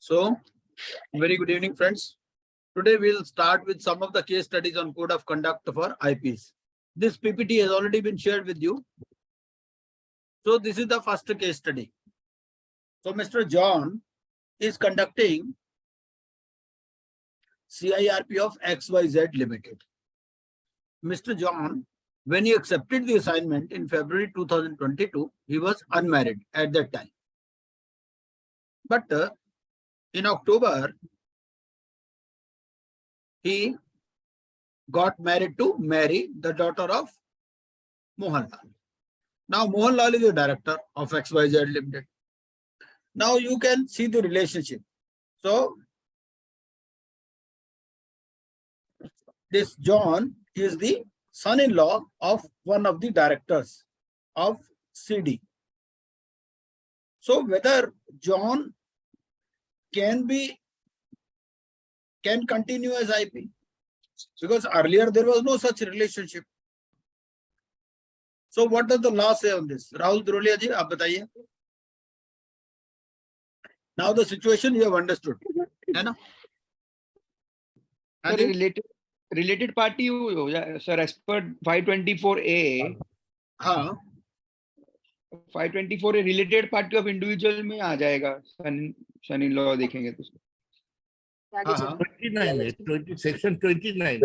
So, very good evening, friends. Today we'll start with some of the case studies on code of conduct for IPs. This PPT has already been shared with you. So this is the first case study. So Mr. John is conducting CIRP of XYZ Limited. Mr. John, when he accepted the assignment in February 2022, he was unmarried at that time. But in October, he got married to Mary, the daughter of Mohanlal. Now, Mohanlal is the director of XYZ Limited. Now, you can see the relationship. So, this John is the son-in-law of one of the directors of CD. So, whether John can continue as IP, because earlier there was no such relationship. So what does the law say on this? Rahul Drolia ji, aap bataiye. Now the situation you have understood, है ना? related party sir, as per 524A, हाँ, 524A related party of individual में आ जाएगा, son-in-law देखेंगे तो 29 section 29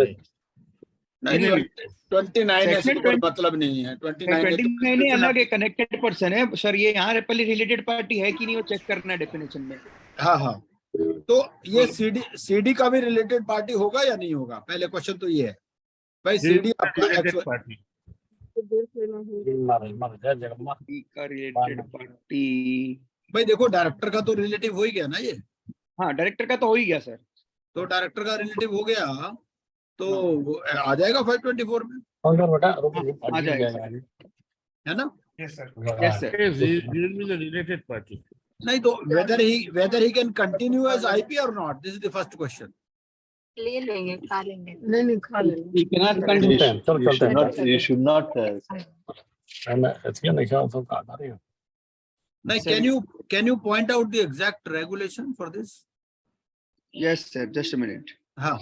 नहीं 29 ऐसे कोई मतलब नहीं है. 29 अलग है, कनेक्टेड पर्सन है सर. ये यहाँ पहले रिलेटेड पार्टी है कि नहीं वो चेक करना है डेफिनेशन में. हाँ हाँ, तो ये सीडी का भी रिलेटेड पार्टी होगा या नहीं होगा? पहले क्वेश्चन तो ये है भाई. सीडी आपका related party. रिलेटेड पार्टी भाई देखो, डायरेक्टर का तो रिलेटिव हो ही गया ना ये. हाँ, डायरेक्टर का तो हो ही गया सर. तो डायरेक्टर का रिलेटिव हो गया तो आ जाएगा 524 में. आ जाएगा है ना? Yes sir. Yes sir. Yes, he will be the related party. नहीं तो whether he can continue as IP or not, this is the first question. ले लेंगे, खा लेंगे. नहीं खा लेंगे. You cannot continue. You should not. Now, can you point out the exact regulation for this? Yes sir, just a minute. हाँ.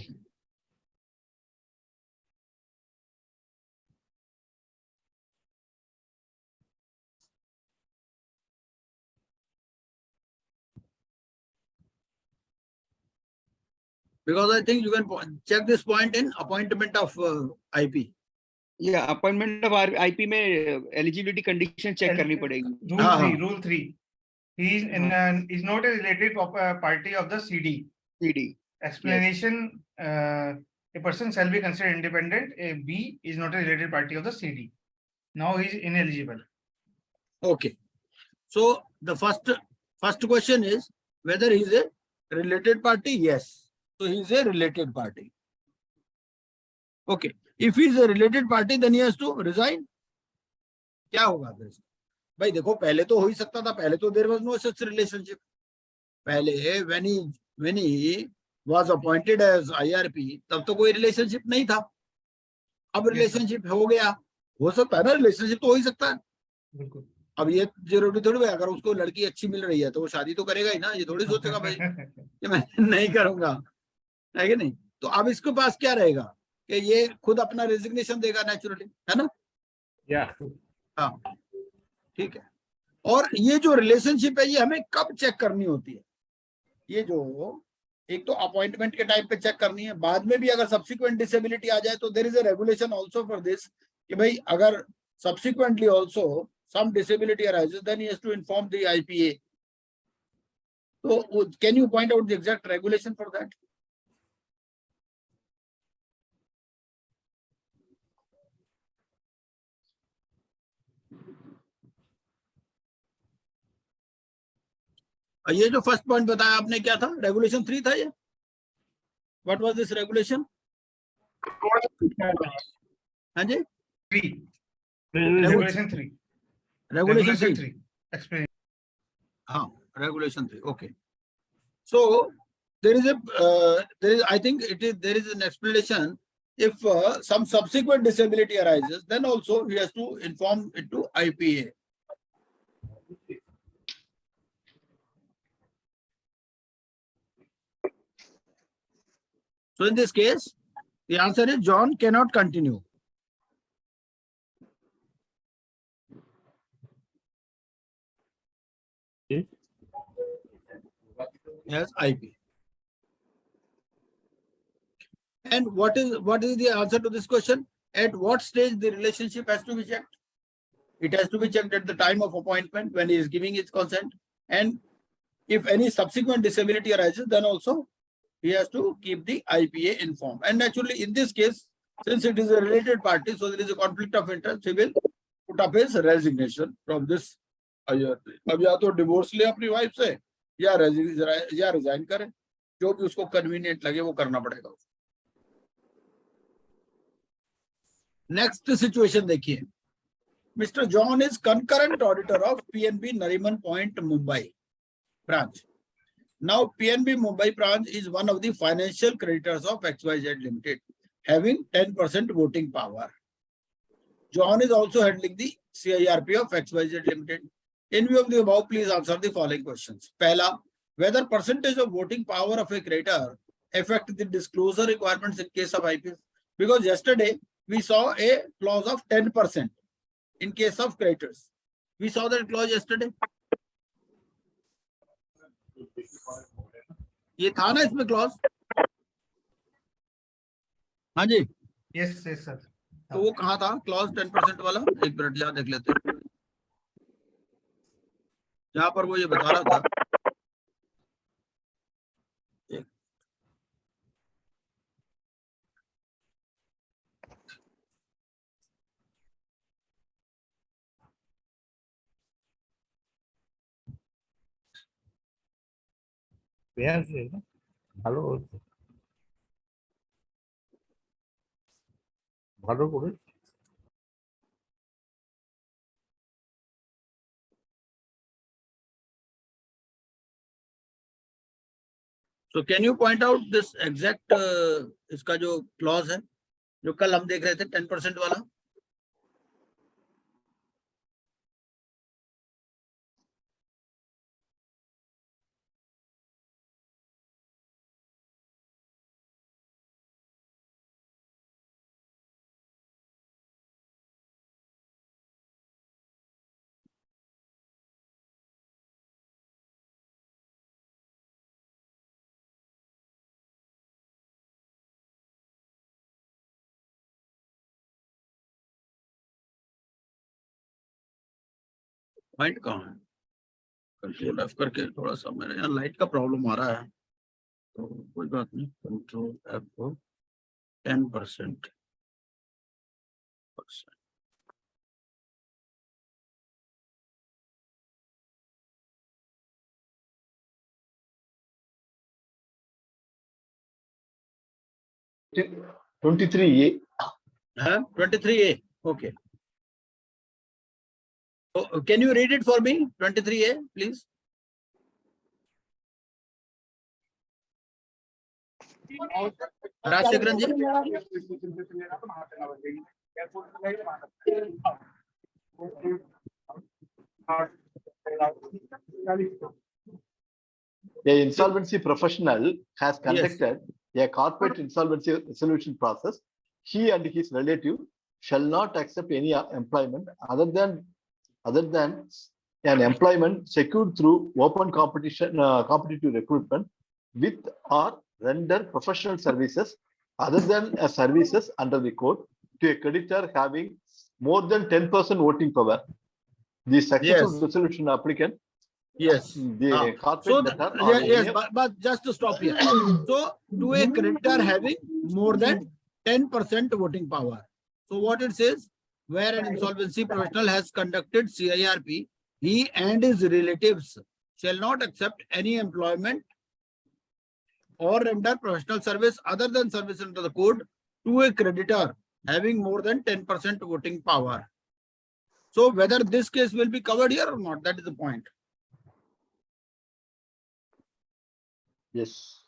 Because I think you can check this point in appointment of IP. Yeah, appointment of IP में eligibility condition check करनी पड़ेगी. Rule 3. He is not a related party of the CD. CD. Explanation: a person shall be considered independent. A B is not a related party of the CD. Now he is ineligible. Okay. So the first question is whether he is a related party. Yes. So he is a related party. Okay. If he is a related party, then he has to resign. क्या होगा फिर? भाई देखो, पहले तो हो ही सकता था. पहले तो there was no such relationship. पहले when he was appointed as IRP, तब तो कोई relationship नहीं था. अब relationship हो गया. हो सकता है ना, relationship तो हो ही सकता है. बिल्कुल. अब ये जरूरी थोड़ी है, अगर उसको लड़की अच्छी मिल रही है तो वो शादी तो करेगा ही ना. ये थोड़ी सोचेगा भाई कि मैं नहीं करूंगा, है कि नहीं? तो अब इसके पास क्या रहेगा कि ये खुद अपना रेजिग्नेशन देगा नेचुरली, है ना? हाँ, ठीक है. और ये जो रिलेशनशिप है ये हमें कब चेक करनी होती है? ये जो एक तो अपॉइंटमेंट के टाइम पे चेक करनी है. बाद में भी अगर सब्सिक्वेंट डिसेबिलिटी आ जाए तो there is a regulation also for this कि भाई अगर subsequently also some disability arises, then he has to inform the IPA. So can you point out the exact regulation for that? ये जो first point बताया आपने क्या था? Regulation 3 था ये. What was this regulation? हाँ जी, 3. Regulation 3. Regulation 3. Explain. हाँ, Regulation 3. Okay. So there is I think there is an explanation. If some subsequent disability arises, then also he has to inform it to IPA. So in this case, the answer is John cannot continue. Yes, IP. And what is the answer to this question? At what stage the relationship has to be checked? It has to be checked at the time of appointment when he is giving his consent. And if any subsequent disability arises, then also he has to keep the IPA informed. And naturally, in this case, since it is a related party, so there is a conflict of interest, he will put up his resignation from this IRP. अब या तो divorce ले अपनी wife से या resign करे, जो भी उसको convenient लगे वो करना पड़ेगा. Next situation देखिए. Mr. John is concurrent auditor of PNB Nariman Point Mumbai branch. Now PNB Mumbai branch is one of the financial creditors of XYZ Limited, having 10% voting power. John is also handling the CIRP of XYZ Limited. In view of the above, please answer the following questions. Pehla, whether percentage of voting power of a creditor affect the disclosure requirements in case of IPS? Because yesterday we saw a clause of 10% in case of creditors. We saw that clause yesterday. ये था ना इसमें clause? हाँ जी. Yes, yes, sir. तो वो कहाँ था clause 10% वाला? एक मिनट यहाँ देख लेते हैं. जहाँ पर वो ये बता रहा था. ভালো ভালো করে So can you point out this exact इसका जो clause है जो कल हम देख रहे थे 10% वाला? पॉइंट कहाँ है? कंट्रोल F करके थोड़ा सा मेरे यहाँ लाइट का प्रॉब्लम आ रहा है तो कोई बात नहीं. कंट्रोल F को 10%. A 23A. 23A. Okay. Oh, can you read it for me? 23A, please. Rajshekharan ji. A insolvency professional has conducted a corporate insolvency resolution process. He and his relative shall not accept any employment other than an employment secured through open competition, competitive recruitment with or render professional services other than services under the code to a creditor having more than 10% voting power. The successful resolution applicant. Yes. The corporate so debtor yes, but just to stop here. So to a creditor having more than 10% voting power. So what it says, where an insolvency professional has conducted CIRP, he and his relatives shall not accept any employment or render professional service other than service under the code to a creditor having more than 10% voting power. So whether this case will be covered here or not, that is the point. Yes.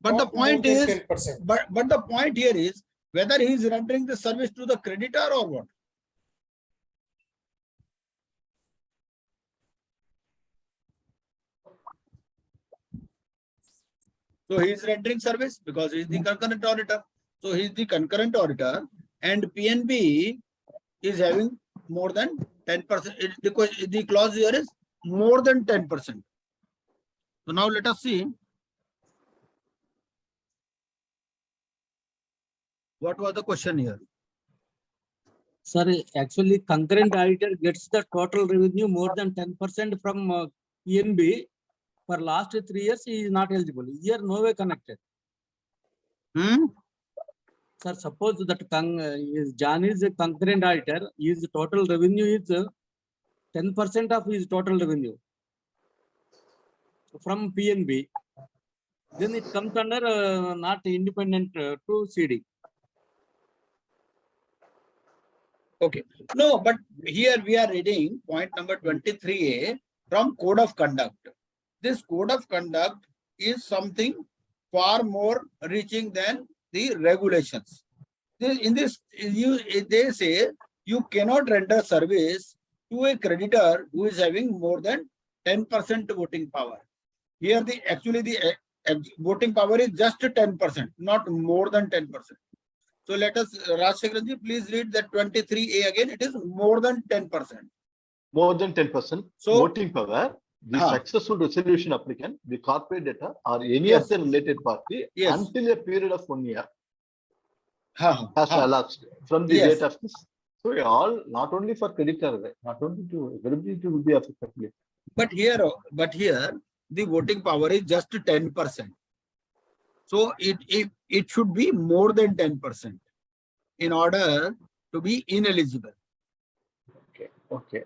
But the point is, but the point here is whether he is rendering the service to the creditor or what. So he is rendering service because he is the concurrent auditor. So he is the concurrent auditor, and PNB is having more than 10%. The clause here is more than 10%. So now let us see what was the question here. Sir, actually, concurrent auditor gets the total revenue more than 10% from PNB. For last 3 years, he is not eligible. Here, no way connected. Sir, suppose that John is a concurrent auditor, his total revenue is 10% of his total revenue from PNB. Then it comes under not independent to CD. Okay. No, but here we are reading point number 23A from Code of Conduct. This Code of Conduct is something far more reaching than the regulations. In this, they say you cannot render service to a creditor who is having more than 10% voting power. Here, the voting power is just 10%, not more than 10%. So let us, Rajshekharan ji, please read that 23A again. It is more than 10%. More than 10% So, voting power, the successful resolution applicant, the corporate debtor, or any of the related party until a period of 1 year has elapsed from the date of this. So all, not only for creditor, not only to everybody will be affected. But here, the voting power is just 10%. So it should be more than 10% in order to be ineligible. Okay.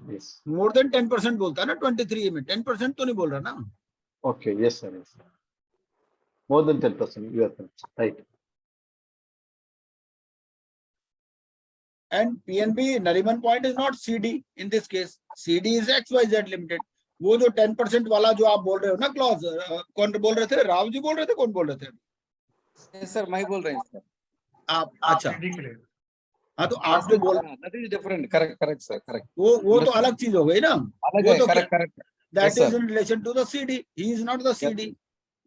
Yes. More than 10% बोलता है ना 23 में, 10% तो नहीं बोल रहा ना. Okay, yes sir. More than 10%, you are right. And PNB Nariman point is not CD in this case. CD is XYZ Limited. वो जो 10% वाला जो आप बोल रहे हो ना क्लॉज, कौन बोल रहे थे? राव जी बोल रहे थे, कौन बोल रहे थे? सर मैं बोल रहे हैं सर. आप अच्छा, हाँ तो आप जो बोल, that is different. Correct sir, correct. वो तो अलग चीज हो गई ना. वो तो correct. That is in relation to the CD. He is not the CD.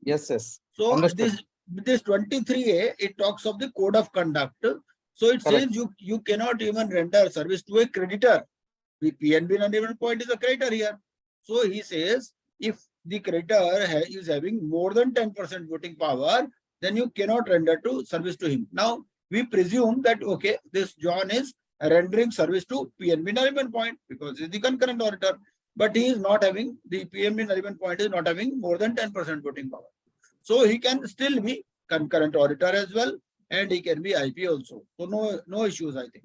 Yes. So Understood. this 23A, it talks of the code of conduct. So it says you cannot even render service to a creditor. The PNB Nariman point is a creditor here. So he says if the creditor is having more than 10% voting power, then you cannot render to service to him. Now we presume that okay, this John is rendering service to PNB Nariman point because he is the concurrent auditor, but he is not having, the PNB Nariman point is not having more than 10% voting power. So he can still be concurrent auditor as well, and he can be IP also. So no issues, I think.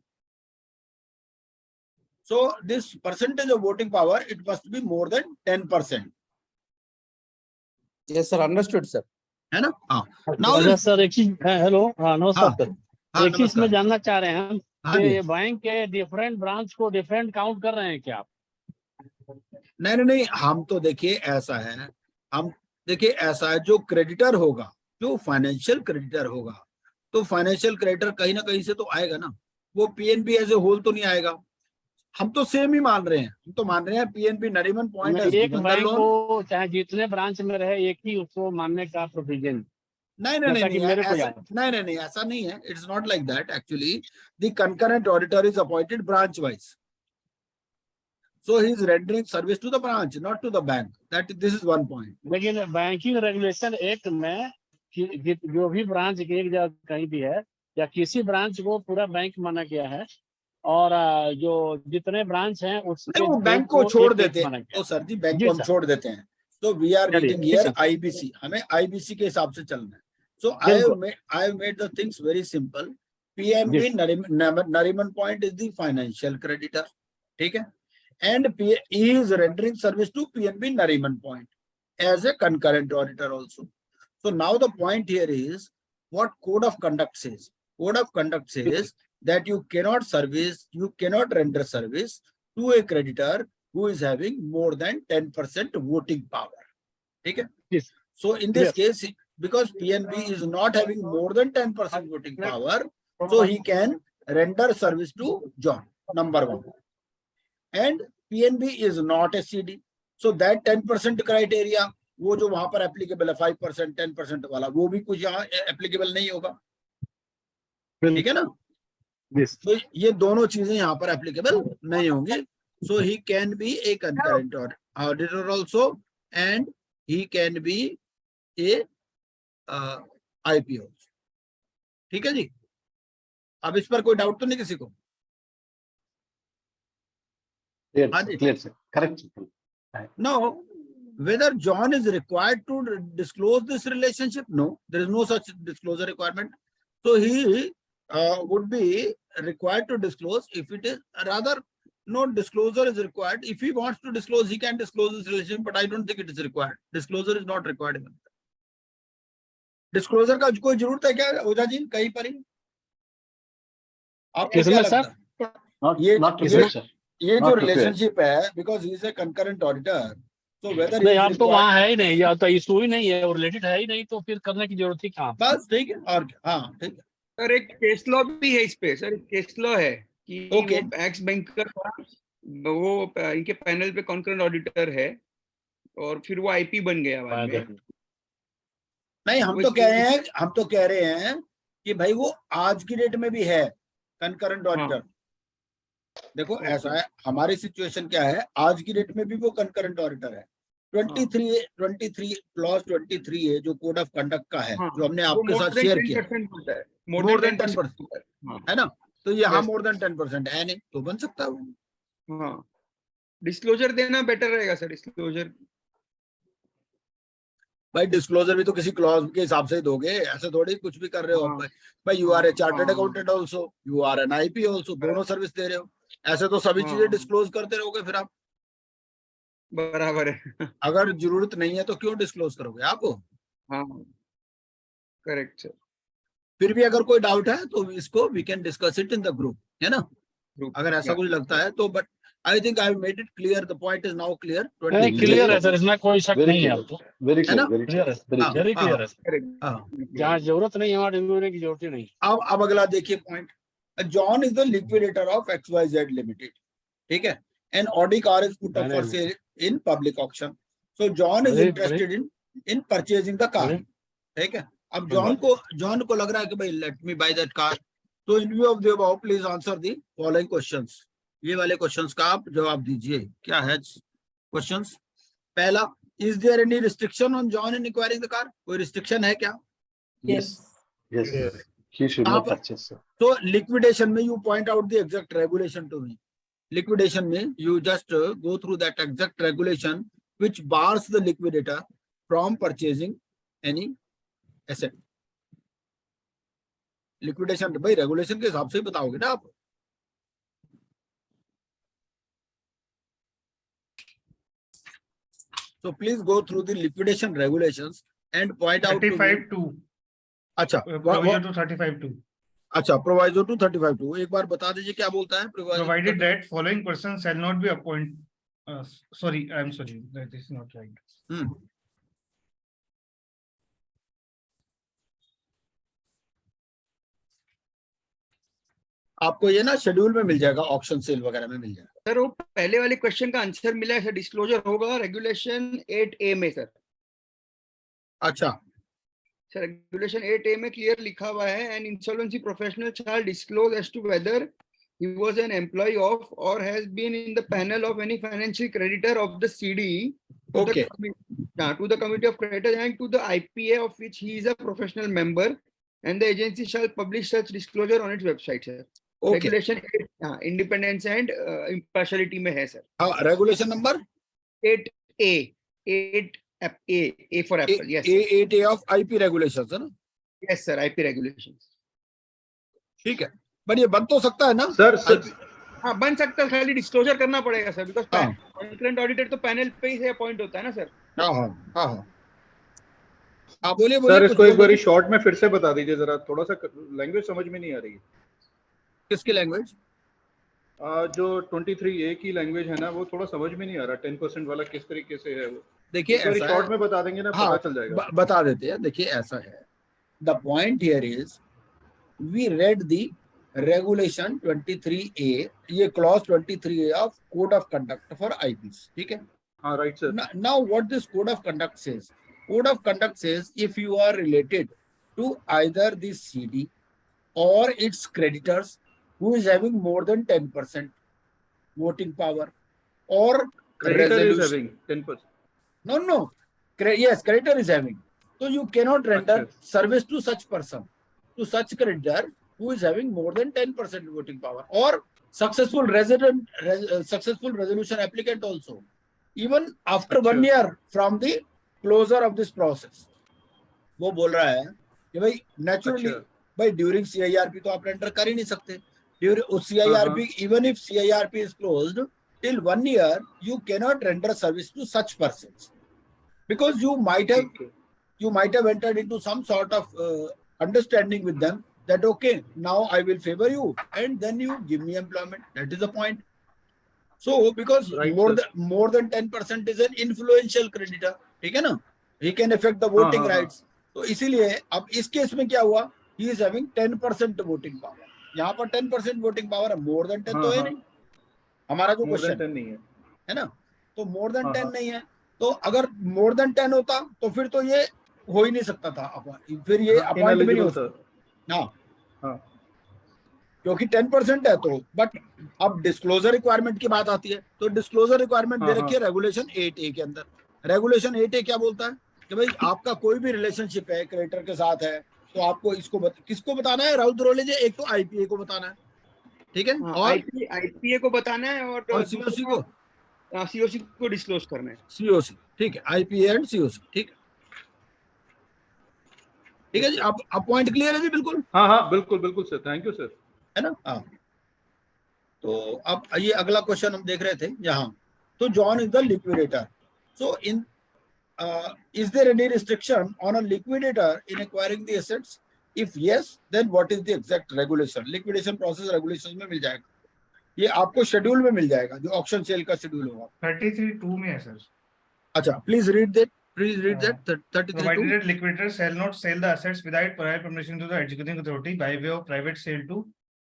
So this percentage of voting power, it must be more than 10%. Yes sir, understood sir. है ना? Now sir एक चीज, hello, नमस्कार sir. एक चीज में नमस्कार. जानना चाह रहे हैं हाँ जी. कि बैंक के डिफरेंट ब्रांच को डिफरेंट काउंट कर रहे हैं क्या आप? नहीं, हम तो देखिए ऐसा है, जो क्रेडिटर होगा, जो फाइनेंशियल क्रेडिटर होगा, तो फाइनेंशियल क्रेडिटर कहीं ना कहीं से तो आएगा ना. वो पीएनबी एज ए होल तो नहीं आएगा. हम तो सेम ही मान रहे हैं, पीएनबी नरीमन पॉइंट एक बैंक को चाहे जितने ब्रांच में रहे एक ही उसको मानने का प्रोविजन. नहीं, ऐसा नहीं है. It's not like that. Actually the concurrent auditor is appointed branch wise. So he is rendering service to the branch, not to the bank. This is one point. लेकिन बैंकिंग रेगुलेशन एक्ट में जो भी branch एक जगह कहीं भी है या किसी ब्रांच को पूरा बैंक माना गया है, और जो जितने ब्रांच हैं उसके वो बैंक को छोड़ देते हैं. तो सर जी बैंक को हम छोड़ देते हैं. तो we are reading here IBC. हमें आईबीसी के हिसाब से चलना है. So I have made the things very simple. PNB Nariman point is the financial creditor. ठीक है? And he is rendering service to PNB Nariman point as a concurrent auditor also. So now the point here is what code of conduct says. Code of conduct says that you cannot render service to a creditor who is having more than 10% voting power. Okay? Yes. So in this case, because PNB is not having more than 10% voting power, so he can render service to John, number one. And PNB is not a CD. So that 10% criteria वो जो वहां पर applicable है 5%, 10% वाला, वो भी कुछ यहाँ एप्लीकेबल नहीं होगा, ठीक है ना। Yes. तो ये दोनों चीजें यहाँ पर एप्लीकेबल नहीं होंगी. So he can be a concurrent auditor also and he can be a IPO. ठीक है जी. अब इस पर कोई डाउट तो नहीं किसी को? Clear, हाँ sir, ji. clear, sir. Correct. sir. Now, whether John is required to disclose this relationship? No, there is no such disclosure requirement. So he would be required to disclose if it is, rather no disclosure is required. If he wants to disclose, he can disclose this relationship, but I don't think it is required. Disclosure is not required. Even. Disclosure का कोई जरूरत है क्या ओझा जी कहीं पर ही? आपको क्या किसमें लगता सर? है? Not, ये- not ये- required, sir. ये जो Not required. रिलेशनशिप है, because he is a concurrent auditor, so whether he नहीं, is आप तो required- वहाँ है ही नहीं, या तो इशू ही नहीं है और रिलेटेड है ही नहीं, तो फिर करने की जरूरत ही कहाँ? बस ठीक है. और क्या? हाँ ठीक है. सर एक केस लॉ भी है इस पे सर, केस लॉ है कि Okay. वो एक्स बैंकर वो इनके पैनल पे कॉन्करेंट ऑडिटर है और फिर वो आईपी बन गया बाद में. नहीं, हम तो कह रहे हैं कि भाई वो आज की डेट में भी है कंकरेंट ऑडिटर. देखो ऐसा है, हमारी सिचुएशन क्या है, आज की डेट में भी वो कंकरेंट ऑडिटर है. 23 क्लॉज 23 है जो कोड ऑफ कंडक्ट का है, जो हमने आपके साथ शेयर किया. मोर देन 10% है ना. तो यहाँ Yes. मोर देन 10% है नहीं, तो बन सकता है वो. हाँ, डिस्क्लोजर देना बेटर रहेगा सर. डिस्क्लोजर भाई डिस्क्लोजर भी तो किसी क्लॉज के हिसाब से ही दोगे, ऐसे थोड़ी कुछ भी कर रहे हो. हाँ. भाई यू आर ए चार्टर्ड हाँ. Accountant also, you are an IP also, दोनों सर्विस दे रहे हो. ऐसे तो सभी चीजें हाँ. डिस्क्लोज करते रहोगे फिर आप. बराबर है. अगर जरूरत नहीं है तो क्यों डिस्क्लोज करोगे आप? हाँ, करेक्ट सर. फिर भी अगर कोई डाउट है तो इसको we can discuss it in the group, है ना. Group. अगर ऐसा Yeah. कुछ लगता है तो, but I think I made it clear, the point is now clear. नहीं, क्लियर है सर, इसमें कोई शक Very नहीं है clear. आपको. Very है ना? clear, very clear clear. है, Very हाँ. clear. वेरी क्लियर है. Correct. हाँ. जहाँ जरूरत नहीं है वहाँ डिस्क्लोजर की जरूरत ही नहीं. अब अगला देखिए point. John is the liquidator of XYZ limited. ठीक है. An Audi car is put up for sale in public auction. So John is अरे, interested in purchasing the car. ठीक है. अब जॉन को लग रहा है कि भाई let me buy that car. तो in view of the above please answer the following questions. ये वाले क्वेश्चंस का आप जवाब दीजिए. क्या है क्वेश्चंस? पहला, is there any restriction on John in acquiring the car? कोई रिस्ट्रिक्शन है क्या? Yes. Yes. Yes. He should कहाँ not पर? purchase, sir. तो लिक्विडेशन में you point out the exact regulation to me. Liquidation में you just go through that exact regulation which bars the liquidator from purchasing any asset. Liquidation भाई regulation के हिसाब से ही बताओगे ना आप. So please go through the liquidation regulations and point out to me. 35(2). अच्छा, Provision to 35(2). अच्छा, proviso to 35(2). एक बार बता दीजिए क्या बोलता है proviso Provided that following person shall not be appointed. Sorry, I'm sorry, that is not right. हम्म. आपको ये ना शेड्यूल में मिल जाएगा, ऑक्शन सेल वगैरह में मिल जाएगा. सर वो पहले वाले क्वेश्चन का आंसर मिला है सर. डिस्क्लोजर होगा रेगुलेशन 8A में सर. अच्छा, सर रेगुलेशन 8A में क्लियर लिखा हुआ है, an insolvency professional shall disclose as to whether he was an employee of or has been in the panel of any financial creditor of the CD to Okay. to the committee of creditors and to the IPA of which he is a professional member, and the agency shall publish such disclosure on its website sir. Okay. Regulation independence and impartiality में है sir. हाँ, regulation number 8A 8A for Apple. Yes 8A of IP regulations है ना. Yes sir, IP regulations. ठीक है, but ये बन तो सकता है ना सर हाँ बन सकता है, खाली डिस्क्लोजर करना पड़ेगा सर, बिकॉज हाँ. कॉन्करेंट ऑडिटर तो पैनल पे ही से अपॉइंट होता है ना सर. हाँ हाँ हाँ हाँ. आप बोलिए सर बोलिए. इसको एक बार शॉर्ट में फिर से बता दीजिए जरा, थोड़ा सा लैंग्वेज समझ में नहीं आ रही है. किसकी लैंग्वेज? जो 23A की लैंग्वेज है ना, वो थोड़ा समझ में नहीं आ रहा. 10% वाला किस तरीके से है वो, देखिए एक बार ऐसा शॉर्ट है. में बता देंगे ना, हाँ, पता चल जाएगा. बता देते हैं. देखिए ऐसा है, the point here is we read the regulation 23A, ये clause 23A of code of conduct for IPs. ठीक है. हाँ right sir. Now what this code of conduct says? Code of conduct says if you are related to either the CD or its creditors who is having more than 10% voting power or Creditor is resolution. having 10%. No. Yes, creditor is having. So you cannot render Okay. service to such person, to such creditor who is having more than 10% voting power or successful successful resolution applicant also. Even after 1 year from the closure of this process. वो बोल रहा है कि भाई naturally भाई during CIRP तो आप render कर ही नहीं सकते. During CIRP, even if CIRP is closed, till 1 year you cannot render service to such persons because you might have entered into some sort of understanding with them that okay, now I will favor you and then you give me employment. That is the point. So because Right, more than 10% is an influential creditor, ठीक है ना? He can affect the voting rights. तो इसीलिए अब इस case में क्या हुआ? He is having 10% voting power. यहाँ पर 10% voting power है, more than 10 तो है नहीं. हमारा जो क्वेश्चन है ना, तो more than 10 नहीं है. तो अगर more than 10 होता तो फिर तो ये हो ही नहीं सकता था. फिर ये अपॉइंट भी नहीं हो सकता. हाँ, क्योंकि 10% है तो. बट अब डिस्क्लोजर रिक्वायरमेंट की बात आती है तो डिस्क्लोजर रिक्वायरमेंट दे रखी है रेगुलेशन 8A के अंदर. रेगुलेशन 8A क्या बोलता है कि भाई आपका कोई भी रिलेशनशिप है क्रेडिटर के साथ है तो आपको इसको किसको बताना है राहुल द्रोले जी? एक तो IPA को बताना है, ठीक है, और IPA को बताना है और COC को डिस्क्लोज करना है. COC, ठीक है, IPA एंड COC, ठीक है जी. आप पॉइंट क्लियर है जी? बिल्कुल. हाँ बिल्कुल सर. Thank you sir. है ना. हाँ, तो अब ये अगला क्वेश्चन हम देख रहे थे यहाँ. तो John is the liquidator. So in is there any restriction on a liquidator in acquiring the assets? If yes, then what is the exact regulation? Liquidation process regulations में मिल जाएगा. ये आपको शेड्यूल में मिल जाएगा जो ऑक्शन सेल का schedule होगा. 33(2) में है सर. अच्छा, please read that. 33(2). Provided that liquidator shall not sell the assets without prior permission to the executing authority by way of private sale to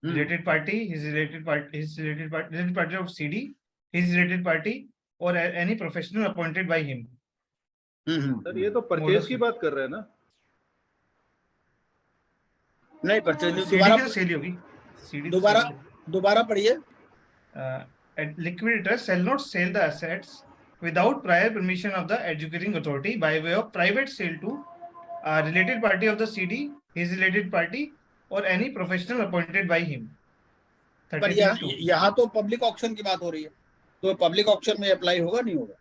related party, his related party of CD, his related party, or any professional appointed by him. Sir ये तो purchase की बात कर रहे हैं ना? नहीं, purchase sale होगी. दोबारा पढ़िए. Liquidator shall not sell the assets without prior permission of the executing authority by way of private sale to a related party of the CD, his related party, or any professional appointed by him. पर यहाँ तो public auction की बात हो रही है तो public auction में अप्लाई होगा नहीं होगा?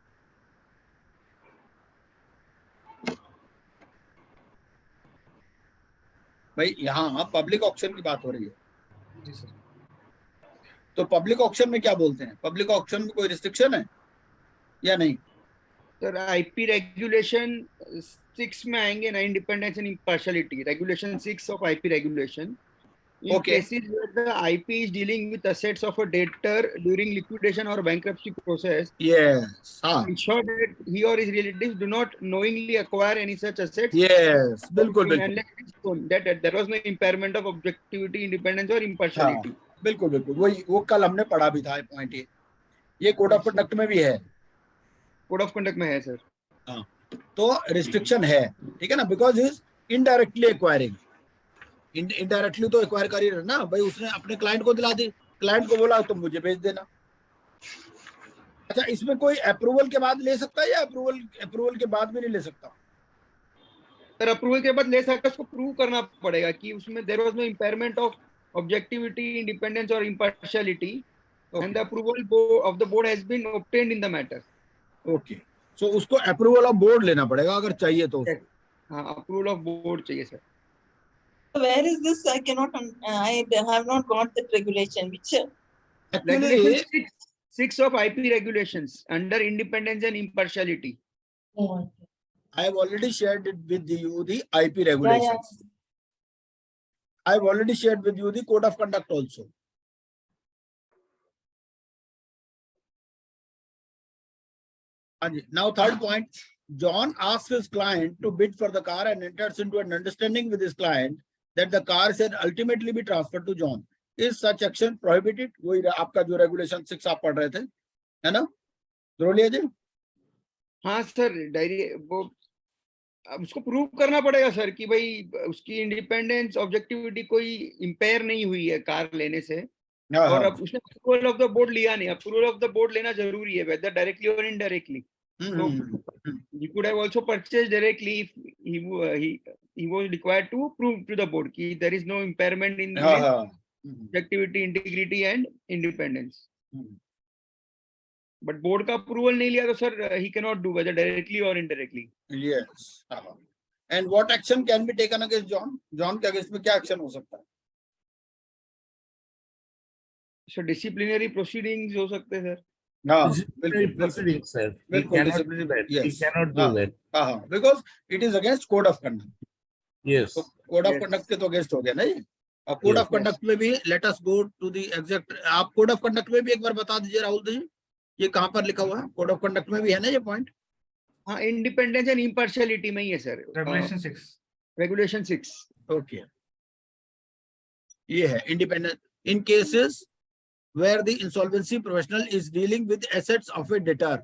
भाई यहाँ पब्लिक ऑक्शन की बात हो रही है तो पब्लिक ऑक्शन में क्या बोलते हैं? पब्लिक ऑक्शन में कोई रिस्ट्रिक्शन है या नहीं? सर IP रेगुलेशन 6 में आएंगे ना, independence and impartiality. Regulation 6 of IP regulation. In cases where the IP is dealing with assets of a debtor during liquidation or bankruptcy process, yes, ensure that he or his relatives do not knowingly acquire any such assets. Yes, बिल्कुल. That there was no impairment of objectivity, independence or impartiality. बिल्कुल. वही वो कल हमने पढ़ा भी था point. ये कोड ऑफ कंडक्ट में भी है. कोड ऑफ कंडक्ट में है सर. हाँ, तो रिस्ट्रिक्शन है, ठीक है ना, because is indirectly acquiring. Indirectly तो एक्वायर कर ही रहा ना भाई. उसने अपने क्लाइंट को दिला दी, क्लाइंट को बोला तुम मुझे भेज देना. अच्छा, इसमें कोई अप्रूवल के बाद ले सकता है या अप्रूवल के बाद भी नहीं ले सकता? सर अप्रूवल के बाद ले सकता है. उसको प्रूव करना पड़ेगा कि उसमें there was no impairment of objectivity, independence और impartiality and the approval of the board has been obtained in the matter. Okay, so उसको अप्रूवल ऑफ बोर्ड लेना पड़ेगा अगर चाहिए तो. हाँ, अप्रूवल ऑफ बोर्ड चाहिए sir. Where is this? I cannot. I have not got that regulation. Which? Regulation 6 of IP regulations under independence and impartiality. Oh, I have already shared it with you the IP regulations. I have already shared with you the code of conduct also. Now third point, John asks his client to bid for the car and enters into an understanding with his client that the car shall ultimately be transferred to John. Is such action prohibited? वही आपका जो regulation 6 आप पढ़ रहे थे, है ना द्रोलिया जी? हाँ सर, डायरी वो अब उसको प्रूव करना पड़ेगा सर कि भाई उसकी इंडिपेंडेंस ऑब्जेक्टिविटी कोई इम्पेयर नहीं हुई है कार लेने से। हाँ और हाँ अब उसने अप्रूवल ऑफ द बोर्ड लिया नहीं, अप्रूवल ऑफ द बोर्ड लेना जरूरी है, वेदर डायरेक्टली और indirectly. Hmm, So hmm, hmm, he could have also purchased directly if he was required to prove to the board कि there is no impairment in हाँ his हाँ objectivity, integrity and independence. Hmm, But board का approval नहीं लिया तो sir he cannot do whether directly or indirectly. yes हाँ. And what action can be taken against John? John के against में क्या एक्शन हो सकता है? So disciplinary proceedings हो सकते हैं sir. हाँ Disciplinary बिल्कुल बिल्कुल proceedings, sir. He बिल्कुल cannot do disciplinary, that. He yes cannot do हाँ that. हाँ हाँ, because it is against code of conduct. Yes. तो कोड ऑफ Yes. कंडक्ट के तो अगेंस्ट हो गया ना ये। और कोड Yes. ऑफ कंडक्ट में भी let us go to the exact, आप कोड ऑफ कंडक्ट में भी एक बार बता दीजिए राहुल जी, ये कहाँ पर लिखा हुआ है? कोड ऑफ कंडक्ट में भी है ना ये पॉइंट? हाँ, इंडिपेंडेंस एंड इम्पार्शियलिटी में ही है सर, Regulation 6. रेगुलेशन 6। ओके, ये है independent in cases where the insolvency professional is dealing with assets of a debtor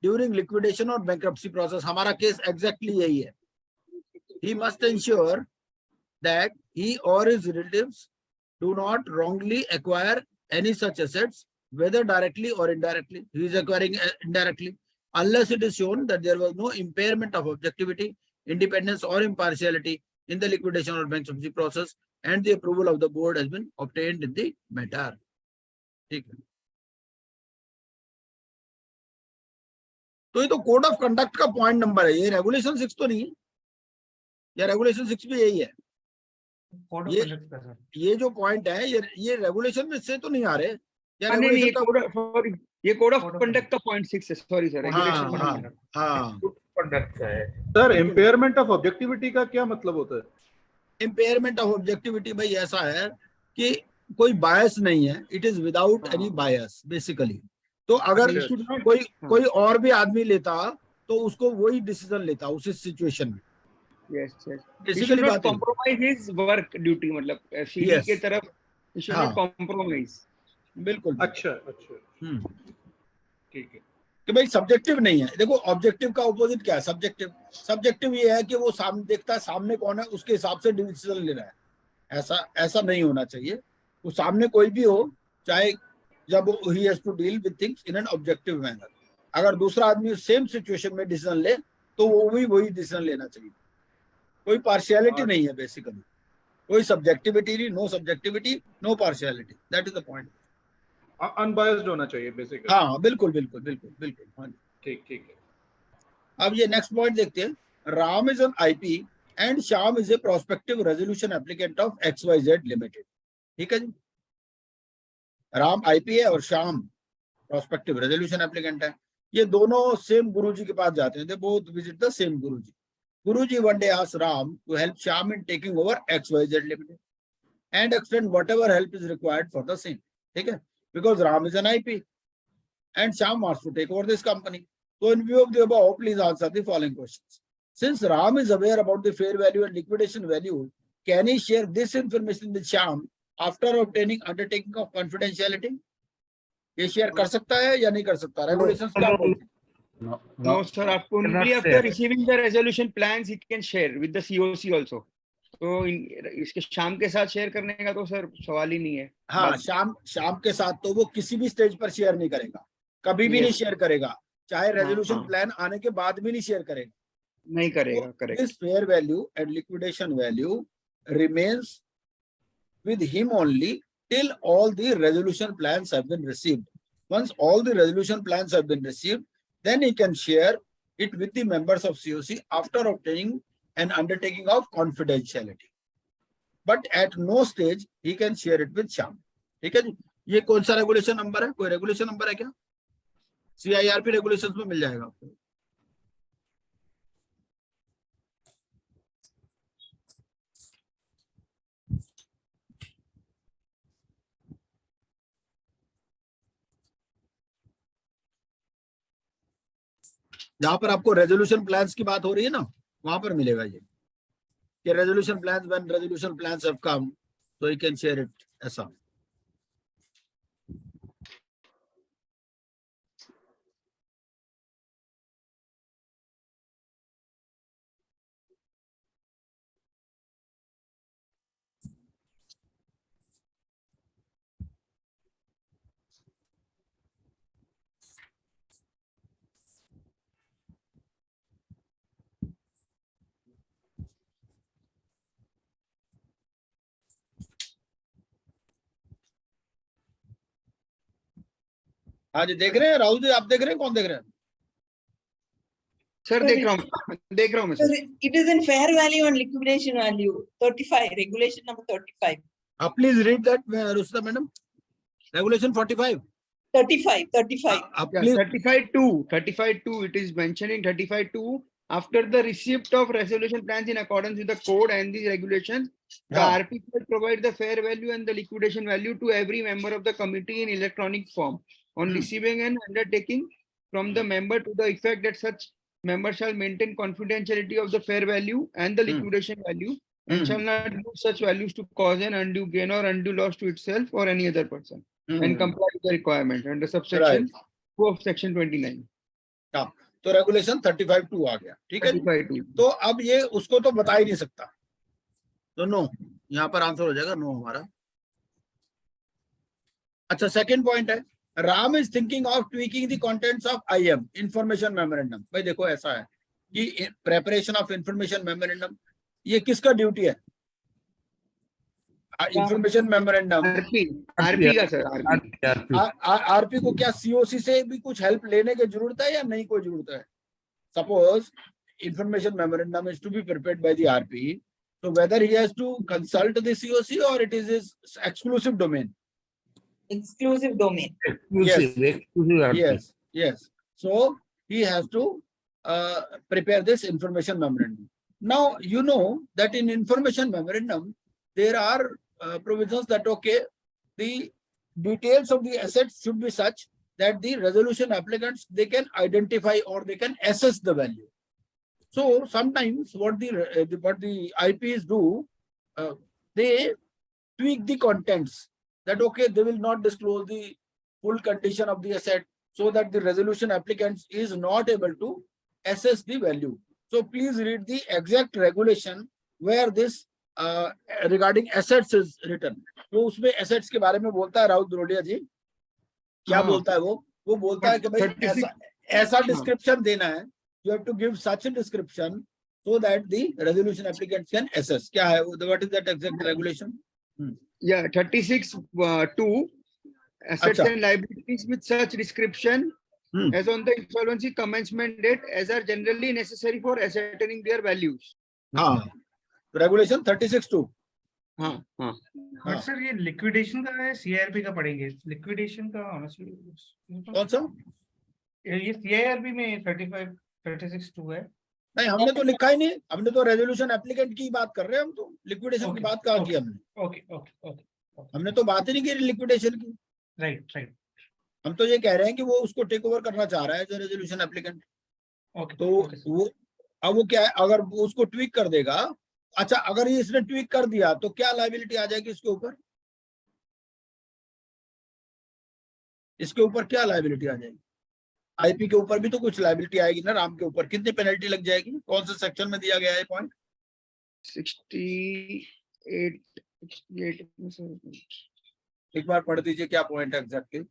during liquidation or bankruptcy process. हमारा केस exactly यही है. He must ensure that he or his relatives do not wrongly acquire any such assets, whether directly or indirectly. He is acquiring indirectly, unless it is shown that there was no impairment of objectivity, independence, or impartiality in the liquidation or bankruptcy process, and the approval of the board has been obtained in the matter. ठीक है, तो ये तो code of conduct का point number है, ये regulation 6 तो नहीं है, या रेगुलेशन 6 भी यही है? Code of ये- conduct का sir. ये जो पॉइंट है ये रेगुलेशन में से तो नहीं आ रहे, या नहीं नहीं, रेगुलेशन का? सॉरी, ये code of Code of conduct का पॉइंट 6 है, सॉरी सर, हाँ रेगुलेशन हाँ conduct. हाँ, Conduct का है. सर इम्पेयरमेंट ऑफ ऑब्जेक्टिविटी का क्या मतलब होता है? इम्पेयरमेंट ऑफ ऑब्जेक्टिविटी भाई ऐसा है कि कोई बायस नहीं है, इट इज विदाउट हाँ। एनी बायस बेसिकली। तो अगर You should not- कोई और भी आदमी लेता तो उसको वही डिसीजन लेता उस सिचुएशन में, Yes, yes. He basically should not बात है। compromise his work duty, मतलब सीडी Yes. के तरफ he should not हाँ। compromise. बिल्कुल अच्छा अच्छा, ठीक है। कि भाई सब्जेक्टिव नहीं है। देखो ऑब्जेक्टिव का ऑपोजिट क्या है? सब्जेक्टिव। सब्जेक्टिव ये है कि वो सामने देखता है, सामने कौन है, उसके हिसाब से डिसीजन ले रहा है। ऐसा नहीं होना चाहिए। वो सामने कोई भी हो, चाहे जब he has to deal with things in an objective manner. अगर दूसरा आदमी सेम सिचुएशन में डिसीजन ले तो वो भी वही डिसीजन लेना चाहिए। कोई पार्शियलिटी नहीं है बेसिकली, कोई सब्जेक्टिविटी नहीं, no subjectivity, no partiality, that is the point. Unbiased होना चाहिए बेसिकली। हाँ बिल्कुल बिल्कुल बिल्कुल बिल्कुल, हाँ। ठीक ठीक है। अब ये नेक्स्ट पॉइंट देखते हैं। Ram is an IP and Shyam is a prospective resolution applicant of XYZ limited. ठीक है जी, राम आईपी है और श्याम प्रोस्पेक्टिव रेजोल्यूशन एप्लीकेंट है। ये दोनों सेम गुरुजी के पास जाते हैं, they both visit the same guruji. Guruji one day asked Ram to help Shyam in taking over XYZ limited and extend whatever help is required for the same. ठीक है, because Ram is an IP and Shyam wants to take over this company. So in view of the above, please answer the following questions. Since Ram is aware about the fair value and liquidation value, can he share this information with Shyam after obtaining undertaking of confidentiality? ये share कर सकता है या नहीं कर सकता? Regulations क्या बोलते हैं? No sir, आपको Cannot only after share. receiving the resolution plans he can share with the COC also. तो इसके शाम के साथ शेयर करने का तो सर सवाल ही नहीं है। हाँ, शाम के साथ तो वो किसी भी स्टेज पर शेयर नहीं करेगा, कभी भी नहीं शेयर करेगा, चाहे रेजोल्यूशन प्लान आने के बाद भी नहीं शेयर करेगा, नहीं करेगा, correct. This fair value and liquidation value remains with him only till all the resolution plans have been received. Once all the resolution plans have been received, then he can share it with the members of COC after obtaining an undertaking of confidentiality. But at no stage he can share it with Shyam. ठीक है जी, ये कौन सा regulation number है? कोई regulation number है क्या? CIRP regulations में मिल जाएगा आपको। जहां पर आपको रेजोल्यूशन प्लान्स की बात हो रही है ना, वहां पर मिलेगा ये कि resolution plans, when resolution plans have come, so you can share it ऐसा। हाँ जी, देख रहे हैं राहुल जी, आप देख रहे हैं, कौन देख रहे हैं? सर देख रहा हूँ मैं So sir. it is in fair value and liquidation value, 35, regulation number 35. Please read that, Rusta madam. Regulation 45. 35. Yeah, Please. 35.2, it is mentioned in 35.2, after the receipt of resolution plans in accordance with the code and the regulations, the Yeah. RP will provide the fair value and the liquidation value to every member of the committee in electronic form. On receiving an undertaking from the member to the effect that such member shall maintain confidentiality of the fair value and the liquidation value and shall not use such values to cause an undue gain or undue loss to itself or any other person, and comply with the requirement under subsection 2 of section 29. तो regulation 35(2) आ गया, ठीक है जी? 35.2. तो अब ये उसको तो बता ही नहीं सकता, तो नो, यहाँ पर आंसर हो जाएगा नो हमारा. अच्छा, सेकंड पॉइंट है, Ram is thinking of tweaking the contents of IM, information memorandum. भाई देखो, ऐसा है कि प्रेपरेशन ऑफ इंफॉर्मेशन मेमोरेंडम ये किसका ड्यूटी है? इंफॉर्मेशन मेमोरेंडम आरपी का सर. आरपी को क्या COC से भी कुछ हेल्प लेने की जरूरत है या नहीं कोई जरूरत है? Suppose information memorandum is to be prepared by the RP, so whether he has to consult the COC or it is his exclusive domain? Exclusive domain. Yes. So he has to prepare this information memorandum. Now you know that in information memorandum there are provisions that the details of the assets should be such that the resolution applicants, they can identify or they can assess the value. So sometimes what the IPs do, they tweak the contents, that they will not disclose the full condition of the asset so that the resolution applicants is not able to assess the value. So please read the exact regulation where this regarding assets is written. तो उसमें assets के बारे में बोलता है राहुल द्रोडिया जी, क्या बोलता है वो बोलता है कि भाई ऐसा description देना है, you have to give such a description so that the resolution applicants can assess. क्या है, what is that exact regulation? Yeah, 36(2), assets and liabilities with such description as on the insolvency commencement date as are generally necessary for ascertaining their values. हाँ, regulation 36(2). हाँ. But sir ये liquidation का है, CIRP का पढ़ेंगे. Liquidation का honestly कौन सा? ये CIRP में 36(2) है. नहीं, हमने तो लिखा ही नहीं, हमने तो रेजोल्यूशन एप्लीकेंट की बात कर रहे हैं, हम तो लिक्विडेशन की बात कहाँ की हमने? ओके. हमने तो बात ही नहीं की लिक्विडेशन की. राइट. हम तो ये कह रहे हैं कि वो उसको टेक ओवर करना चाह रहा है जो रेजोल्यूशन एप्लीकेंट. तो वो अब वो क्या है, अगर वो उसको ट्वीक कर देगा, अच्छा अगर ये इसने ट्वीक कर दिया तो क्या लायबिलिटी आ जाएगी इसके ऊपर? इसके ऊपर क्या लायबिलिटी आ जाएगी? आईपी के ऊपर भी तो कुछ लायबिलिटी आएगी ना. राम के ऊपर कितनी पेनल्टी लग जाएगी? कौन से सेक्शन में दिया गया है पॉइंट? 68. एक बार पढ़ दीजिए क्या पॉइंट है exactly.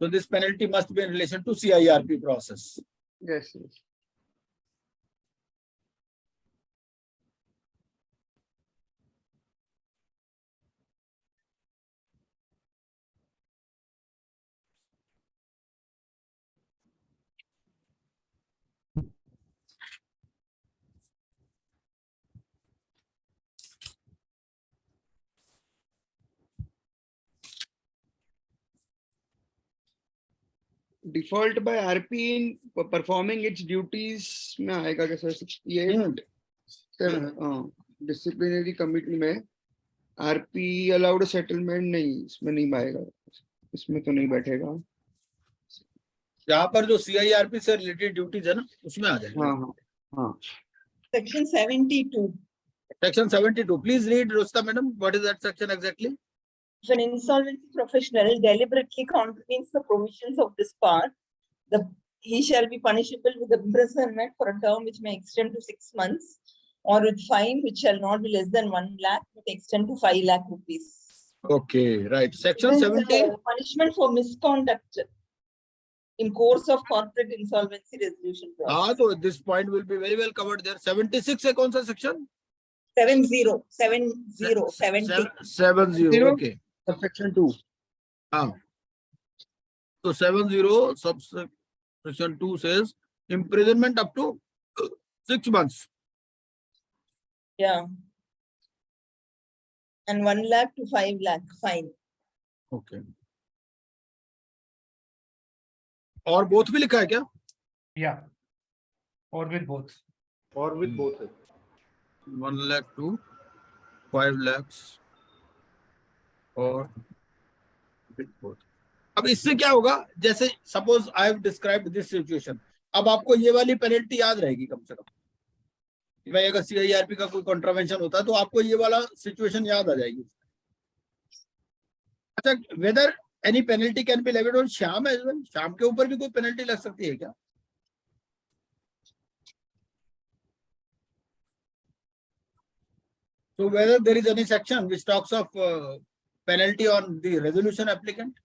So this penalty must be in relation to CIRP process. Yes. Default by RP in performing its duties में आएगा क्या सर? 68 डिसिप्लिनरी कमिटी में RP अलाउड सेटलमेंट नहीं, इसमें नहीं आएगा, इसमें तो नहीं बैठेगा. यहाँ पर जो CIRP से रिलेटेड ड्यूटीज है ना, उसमें आ जाएगा. हाँ. Section 72. Section 72. Please read, Rusta madam. What is that section exactly? If an insolvency professional deliberately contravenes the provisions of this part, he shall be punishable with imprisonment for a term which may extend to 6 months, or with fine which shall not be less than 1 lakh, but extend to 5 lakh rupees. Okay, right. Section This is 70. punishment for misconduct in course of corporate insolvency resolution process. हाँ, तो this point will be very well covered there. 76 है कौन सा section? 70. 70, okay. Subsection 2. हाँ, तो 70 subsection 2 says imprisonment up to 6 months. Yeah. And 1 lakh to 5 lakh fine. Okay. और both भी लिखा है क्या? Yeah. Or with both. और विद बोथ है 1 lakh to 5 lakhs और with both. अब इससे क्या होगा? जैसे suppose I have described this situation, अब आपको ये वाली पेनल्टी याद रहेगी कम से कम कि भाई अगर CIRP का कोई कॉन्ट्रावेंशन होता है तो आपको ये वाला सिचुएशन याद आ जाएगी. अच्छा, whether any penalty can be levied on Shyam as well, Shyam के ऊपर भी कोई पेनल्टी लग सकती है क्या? So whether there is any section which talks of penalty on the resolution applicant?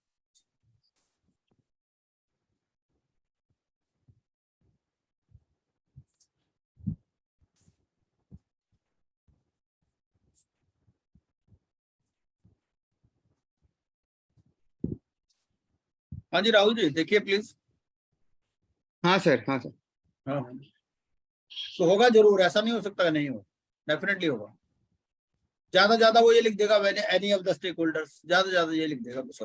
हाँ जी राहुल जी, देखिए प्लीज. हाँ सर, हाँ सर. हाँ, तो होगा जरूर, ऐसा नहीं हो सकता कि नहीं हो, डेफिनेटली होगा. ज्यादा वो ये लिख देगा when any of the stakeholders, ज्यादा ये लिख देगा बस.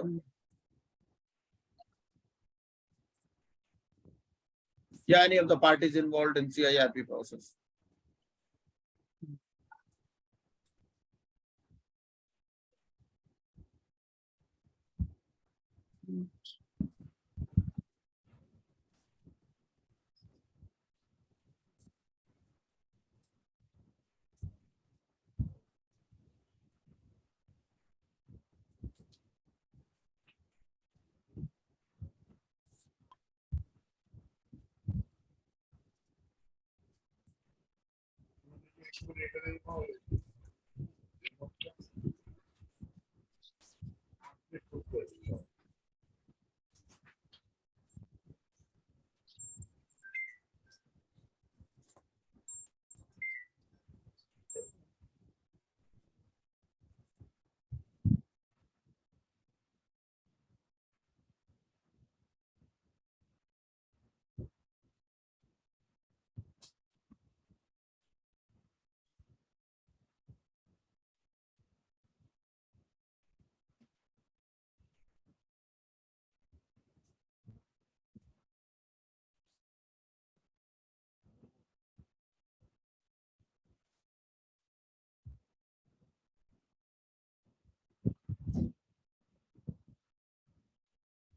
या any of the parties involved in CIRP process.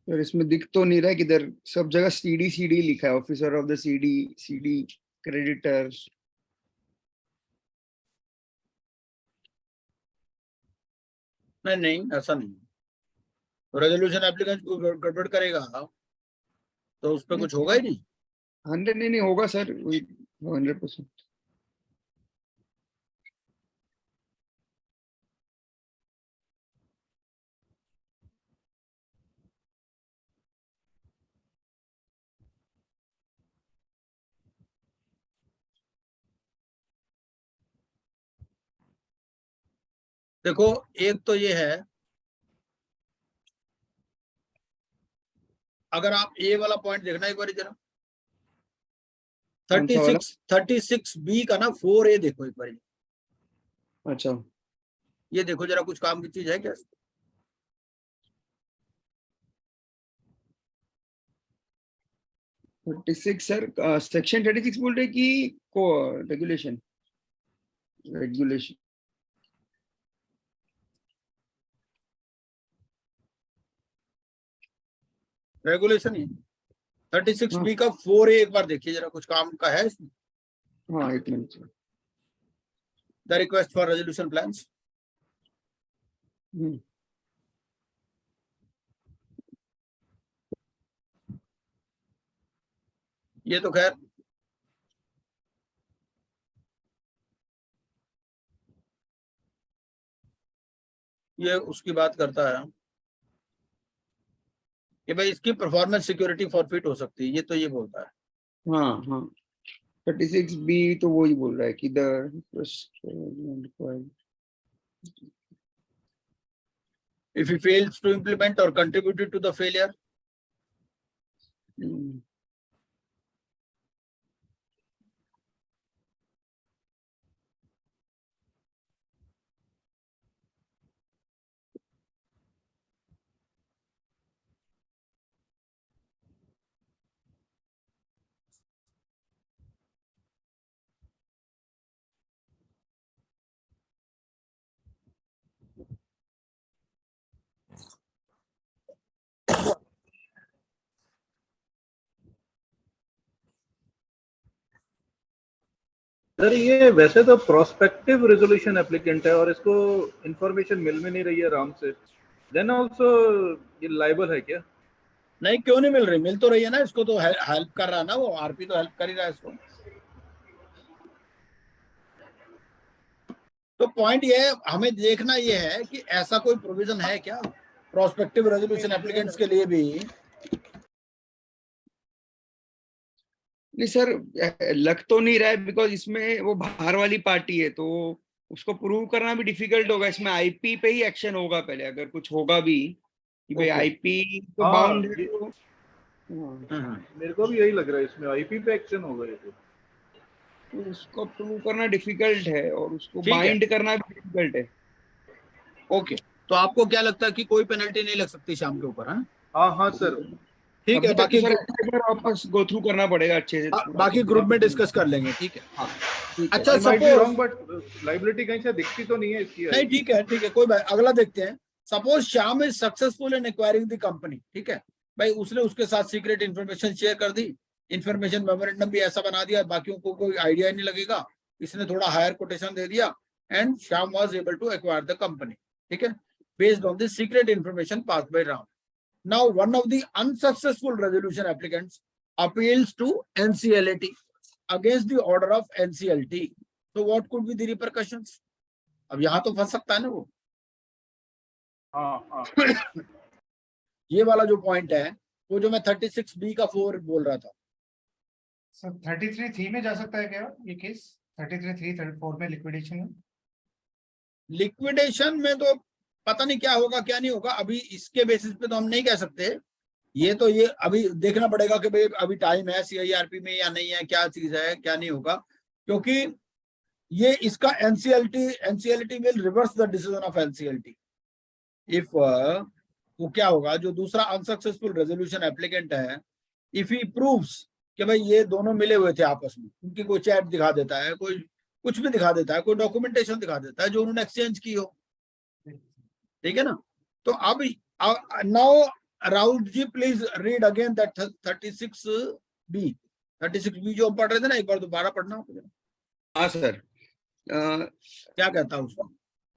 Sir इसमें दिख तो नहीं रहा है किधर, सब जगह CD लिखा है, officer of the CD creditor. नहीं, ऐसा नहीं. तो रेजोल्यूशन एप्लीकेंट को गड़बड़ करेगा तो उस पर कुछ होगा ही नहीं. 100 नहीं होगा सर, 100%. देखो, एक तो ये है, अगर आप ए वाला पॉइंट देखना एक बार जरा, 36B का ना 4A देखो एक बार. अच्छा, ये देखो जरा, कुछ काम की चीज है क्या? 36 सर, सेक्शन 36 बोल रहे कि को रेगुलेशन रेगुलेशन ही 36B का 4A एक बार देखिए जरा, कुछ काम का है इसमें. हाँ, एक minute. The request for resolution plans. ये तो खैर ये उसकी बात करता है. कि भाई इसकी परफॉर्मेंस सिक्योरिटी फॉरफिट हो सकती है, ये तो ये बोलता है। हाँ हाँ 36B तो वो ही बोल रहा है कि the If he fails to implement or contributed to the failure, sir ये वैसे तो प्रोस्पेक्टिव रेजोल्यूशन एप्लीकेंट है और इसको इंफॉर्मेशन मिल में नहीं रही है राम से, देन आल्सो ये लायबल है क्या? नहीं क्यों नहीं मिल रही, मिल तो रही है ना, इसको तो हेल्प कर रहा है ना वो, आरपी तो हेल्प कर ही रहा है इसको। तो पॉइंट ये है, हमें देखना ये है कि ऐसा कोई प्रोविजन है क्या प्रोस्पेक्टिव रेजोल्यूशन एप्लीकेंट्स के लिए भी। नहीं सर लग तो नहीं रहा है, बिकॉज इसमें वो बाहर वाली पार्टी है तो उसको प्रूव करना भी डिफिकल्ट होगा। इसमें आईपी पे ही एक्शन होगा पहले, अगर कुछ होगा भी कि भाई Okay. आईपी तो हाँ, बाउंड है ये- तो हाँ, मेरे को भी यही लग रहा है, इसमें आईपी पे एक्शन होगा ये तो उसको प्रूव करना डिफिकल्ट है और उसको ठीक है। बाइंड करना भी डिफिकल्ट है। ओके, तो आपको क्या लगता है कि कोई पेनल्टी नहीं लग सकती शाम के ऊपर? हाँ हाँ सर। ठीक है, अभी तक बाकी तो सर एक बार वापस गो थ्रू करना पड़ेगा अच्छे से। बाकी ग्रुप में डिस्कस कर लेंगे, ठीक है। हाँ, ठीक है। अच्छा I might be suppose, wrong, but liability कहीं से दिखती तो नहीं है इसकी। नहीं ठीक है ठीक है, कोई बात, अगला देखते हैं। Suppose Shyam is successful in acquiring the company, ठीक है भाई, उसने उसके साथ सीक्रेट इन्फॉर्मेशन शेयर कर दी, इन्फॉर्मेशन मेमोरेंडम भी ऐसा बना दिया बाकियों को कोई आइडिया नहीं लगेगा, इसने थोड़ा हायर कोटेशन दे दिया and Shyam was able to acquire the company, ठीक है, based on the secret information passed by Ram. Now, one of the unsuccessful resolution applicants appeals to NCLT against the order of NCLT. So, what could be the repercussions? अब यहाँ तो फंस सकता है ना वो। हाँ हाँ ये वाला जो पॉइंट है, वो जो मैं 36B का 4 बोल रहा था। सर 33(3) में जा सकता है क्या ये केस? 33(3), 34 में लिक्विडेशन में? लिक्विडेशन में तो पता नहीं क्या होगा क्या नहीं होगा, अभी इसके बेसिस पे तो हम नहीं कह सकते। ये तो ये अभी देखना पड़ेगा कि भाई अभी टाइम है CIRP में या नहीं है, क्या चीज है क्या नहीं होगा, क्योंकि ये इसका NCLT will reverse the decision of NCLT if वो क्या होगा, जो दूसरा अनसक्सेसफुल रेजोल्यूशन एप्लीकेंट है, इफ ही प्रूव्स कि भाई ये दोनों मिले हुए थे आपस में, उनकी कोई चैट दिखा देता है, कोई कुछ भी दिखा देता है, कोई डॉक्यूमेंटेशन दिखा देता है जो उन्होंने एक्सचेंज की हो, ठीक है ना। तो अब now Rahul ji please read again that 36B जो हम पढ़ रहे थे ना, एक बार दोबारा पढ़ना होगा। हाँ सर, क्या कहता है उसमें?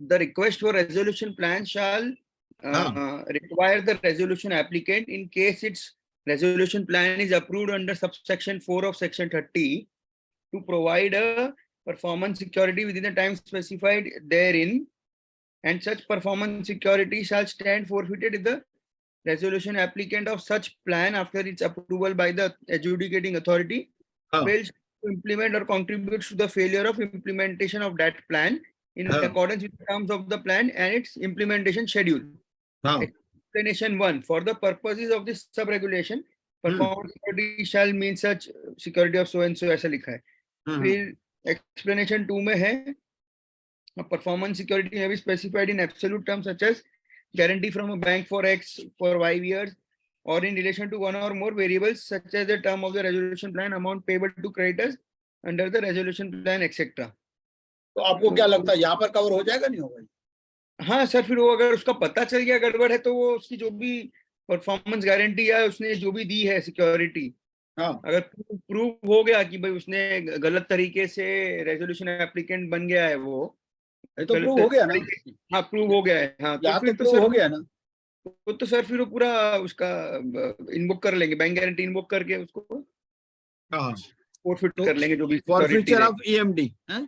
the request for resolution plan shall require the resolution applicant, in case its resolution plan is approved under subsection 4 of section 30, to provide a performance security within the time specified therein, and such performance security shall stand forfeited if the resolution applicant of such plan, after its approval by the adjudicating authority, हाँ, fails to implement or contributes to the failure of implementation of that plan in हाँ, accordance with the terms of the plan and its implementation schedule. हाँ, Explanation 1. For the purposes of this sub-regulation, performance security shall mean such security of so and so, ऐसा लिखा है। फिर explanation 2 में है, a performance security may be specified in absolute terms such as guarantee from a bank for X for 5 years, or in relation to one or more variables such as the term of the resolution plan, amount payable to creditors under the resolution plan, etc. तो आपको क्या लगता है यहाँ पर cover हो जाएगा नहीं होगा? हाँ सर, फिर वो अगर उसका पता चल गया गड़बड़ है तो वो उसकी जो भी परफॉर्मेंस गारंटी या उसने जो भी दी है सिक्योरिटी, हाँ, अगर प्रूव हो गया कि भाई उसने गलत तरीके से रेजोल्यूशन एप्लीकेंट बन गया है, वो ये तो प्रूव हो गया ना, हाँ प्रूव हो गया है, हाँ तो यहाँ फिर तो तो प्रूव सर हो गया ना। वो तो सर फिर वो पूरा उसका इन्वोक कर लेंगे, बैंक गारंटी इन्वोक करके उसको हाँ, फोरफिट तो कर लेंगे जो भी फॉर फ्यूचर ऑफ EMD है,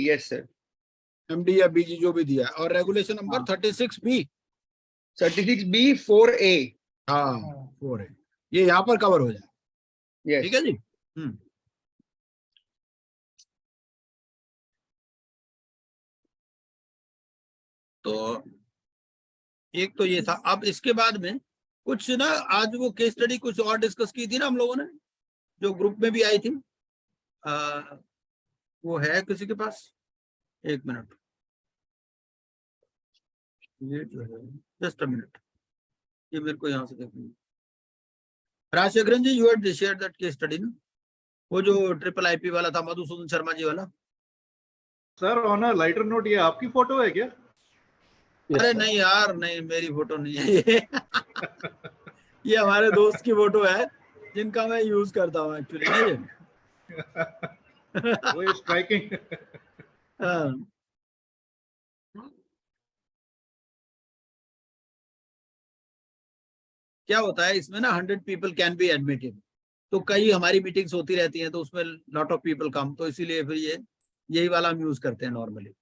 यस सर, MD या BG जो भी दिया है। और regulation number 36B 36B 4A हाँ 4 है, ये यहाँ पर कवर हो जाए, Yes. ठीक है जी। तो एक तो ये था। अब इसके बाद में कुछ ना, आज वो केस स्टडी कुछ और डिस्कस की थी ना हम लोगों ने, जो ग्रुप में भी आई थी, वो है किसी के पास? एक मिनट, ये जो है, जस्ट अ मिनट, ये मेरे को यहाँ से देखना। Rajasekaran ji, you had shared that case study ना, वो जो ट्रिपल आईपी वाला था, मधुसूदन शर्मा जी वाला। Sir on a lighter note, ये आपकी फोटो है क्या? अरे नहीं यार, नहीं मेरी फोटो नहीं है ये ये हमारे दोस्त की फोटो है जिनका मैं यूज करता हूँ एक्चुअली, नहीं वो स्ट्राइकिंग। हाँ। क्या होता है इसमें ना, 100 पीपल कैन बी एडमिटेड, तो कई हमारी मीटिंग्स होती रहती हैं, तो उसमें लॉट ऑफ पीपल कम, तो इसीलिए फिर यही वाला हम यूज करते हैं नॉर्मली।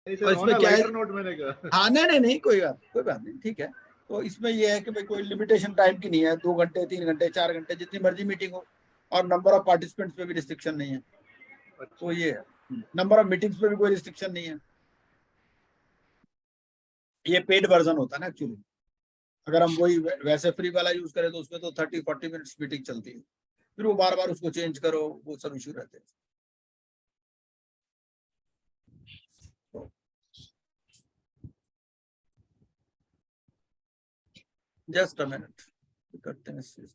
और इसमें क्या है, नोट मैंने कहा। हाँ नहीं कोई बात नहीं, ठीक है। तो इसमें ये है कि भाई कोई लिमिटेशन टाइम की नहीं है, 2 घंटे 3 घंटे 4 घंटे जितनी मर्जी मीटिंग हो, और नंबर ऑफ पार्टिसिपेंट्स पे भी रिस्ट्रिक्शन नहीं है। तो ये है, नंबर ऑफ मीटिंग्स पे भी कोई रिस्ट्रिक्शन नहीं है। ये पेड वर्जन होता है ना एक्चुअली, अगर हम वही वैसे फ्री वाला यूज करें तो उसमें तो 30-40 मिनट्स मीटिंग चलती है, फिर वो बार बार उसको चेंज करो, वो सब इशू रहते हैं। जस्ट अ मिनट करते हैं इस चीज।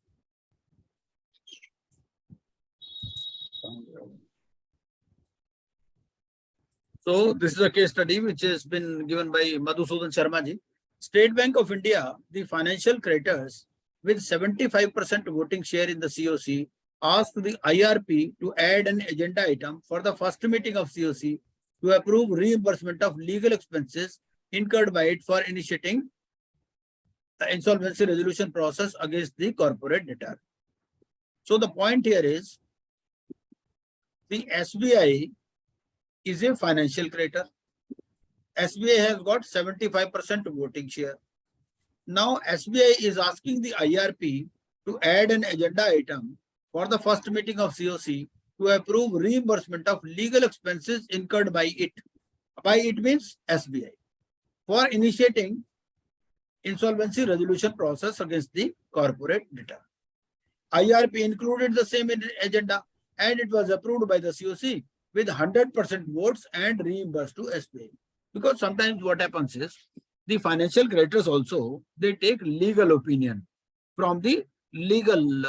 So this is a case study which has been given by Madhusudan Sharma ji. State Bank of India, the financial creditors with 75% voting share in the COC asked the IRP to add an agenda item for the first meeting of COC to approve reimbursement of legal expenses incurred by it for initiating the insolvency resolution process against the corporate debtor. So the point here is the SBI is a financial creditor. SBI has got 75% voting share. Now SBI is asking the IRP to add an agenda item for the first meeting of COC to approve reimbursement of legal expenses incurred by it. By it means SBI, for initiating insolvency resolution process against the corporate debtor. IRP included the same agenda and it was approved by the COC with 100% votes and reimbursed to SBI. Because sometimes what happens is the financial creditors also, they take legal opinion from the legal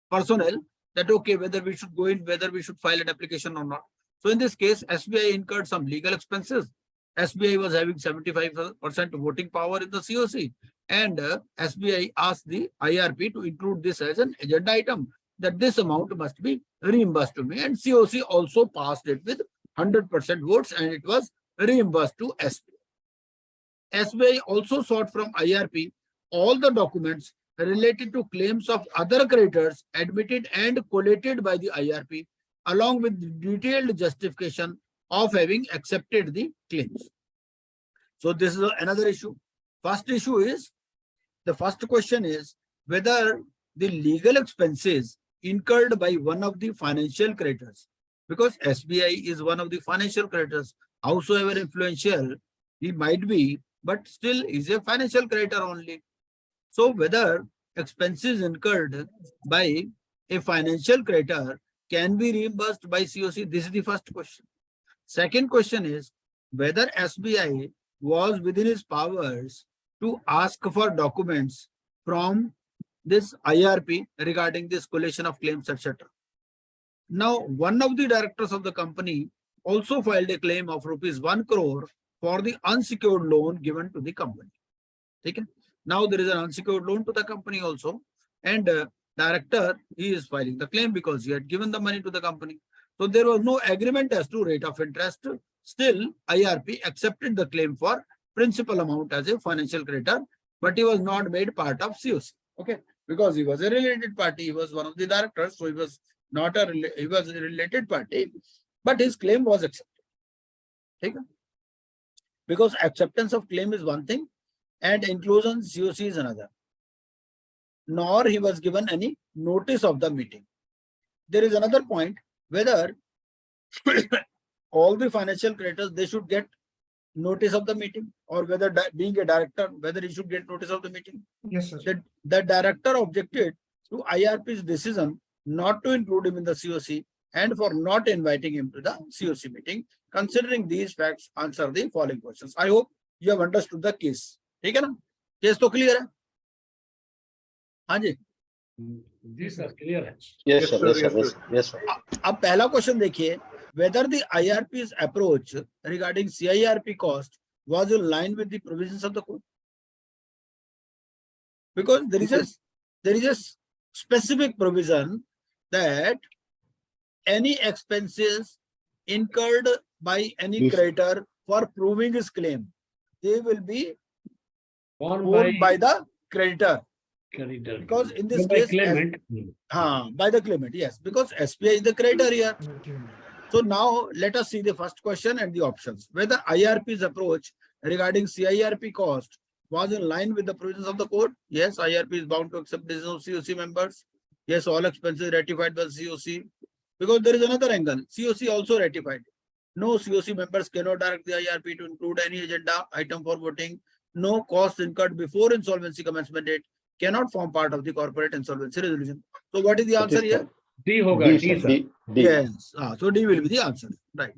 personnel that okay, whether we should go in, whether we should file an application or not. So in this case, SBI incurred some legal expenses. SBI was having 75% voting power in the COC, and SBI asked the IRP to include this as an agenda item, that this amount must be reimbursed to me, and COC also passed it with 100% votes and it was reimbursed to SBI. SBI also sought from IRP all the documents related to claims of other creditors admitted and collated by the IRP, along with detailed justification of having accepted the claims. So this is another issue. First issue is, the first question is whether the legal expenses incurred by one of the financial creditors, because SBI is one of the financial creditors, howsoever influential he might be, but still is a financial creditor only. So whether expenses incurred by a financial creditor can be reimbursed by COC, this is the first question. Second question is whether SBI was within its powers to ask for documents from this IRP regarding this collation of claims, etc. Now, one of the directors of the company also filed a claim of ₹1 crore for the unsecured loan given to the company. Okay? Now there is an unsecured loan to the company also, and director, he is filing the claim because he had given the money to the company. So there was no agreement as to rate of interest. Still, IRP accepted the claim for principal amount as a financial creditor, but he was not made part of COC. Okay, because he was a related party, he was one of the directors, so he was not he was a related party, but his claim was accepted. Okay? Because acceptance of claim is one thing and inclusion COC is another. nor he was given any notice of the meeting. There is another point, whether all the financial creditors, they should get notice of the meeting, or whether being a director, whether he should get notice of the meeting. Yes, sir. The director objected to IRP's decision not to include him in the COC and for not inviting him to the COC meeting. Considering these facts, answer the following questions. I hope you have understood the case. ठीक है ना? Case तो clear है? हाँ जी. जी sir, clear है. Yes, sir. Yes, sir. Yes, yes, sir. अब पहला question देखिए, whether the IRP's approach regarding CIRP cost was in line with the provisions of the code. Because there is a specific provision that any expenses incurred by any Yes. creditor for proving his claim, they will be Borne borne by the creditor. creditor. Because in this By case, claimant. by the claimant, yes, because SBI is the creditor here. So now let us see the first question and the options. Whether IRP's approach regarding CIRP cost was in line with the provisions of the code. Yes, IRP is bound to accept decisions of COC members. Yes, all expenses ratified by the COC. Because there is another angle, COC also ratified. No COC members cannot direct the IRP to include any agenda item for voting. No costs incurred before insolvency commencement date cannot form part of the corporate insolvency resolution. So what is the answer That is here? D होगा, D, D sir. Sir. D. D. Yes. So D will be the answer. Right.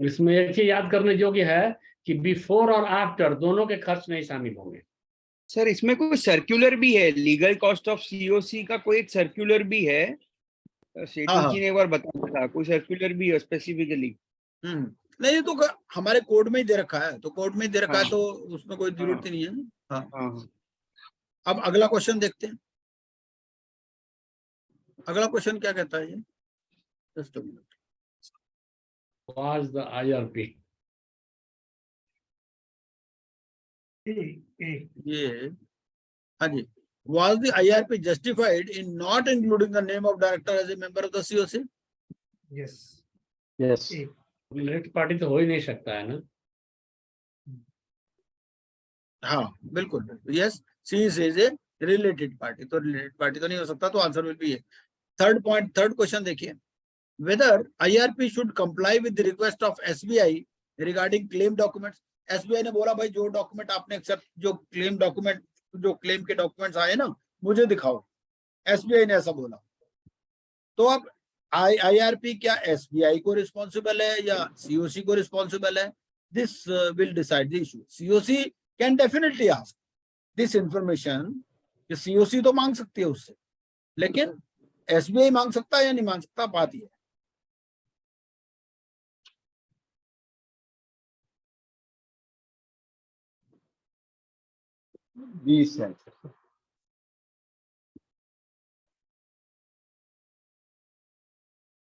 इसमें एक चीज याद करने योग्य है कि before और आफ्टर दोनों के खर्च नहीं शामिल होंगे. सर इसमें कोई सर्कुलर भी है, लीगल कॉस्ट ऑफ सीओसी का कोई एक सर्कुलर भी है, सेठी जी ने एक बार बताया था, कोई सर्कुलर भी है स्पेसिफिकली. नहीं तो हमारे कोड में ही दे रखा है, तो कोड में ही दे रखा है, तो उसमें कोई जरूरत ही नहीं है. हाँ. अब अगला क्वेश्चन देखते हैं. अगला क्वेश्चन क्या कहता है ये? Just a minute. Was the IRP. ये हाँ जी. Was the IRP justified in not including the name of director as a member of the COC? Yes. Yes. Related party तो हो ही नहीं सकता है ना. हाँ बिल्कुल. Yes, since is a related party, तो related party तो नहीं हो सकता, तो आंसर will be ये. थर्ड पॉइंट, थर्ड क्वेश्चन देखिए. Whether IRP should comply with the request of SBI regarding claim documents. SBI ने बोला भाई जो डॉक्यूमेंट आपने एक्सेप्ट, जो क्लेम डॉक्यूमेंट, जो क्लेम के डॉक्यूमेंट्स आए ना, मुझे दिखाओ. SBI ने ऐसा बोला. तो अब IRP क्या SBI को रिस्पॉन्सिबल है या COC को रिस्पॉन्सिबल है? This will decide the issue. COC can definitely ask this information. कि COC तो मांग सकती है उससे, लेकिन SBI मांग सकता है या नहीं मांग सकता, बात ये. B is the answer.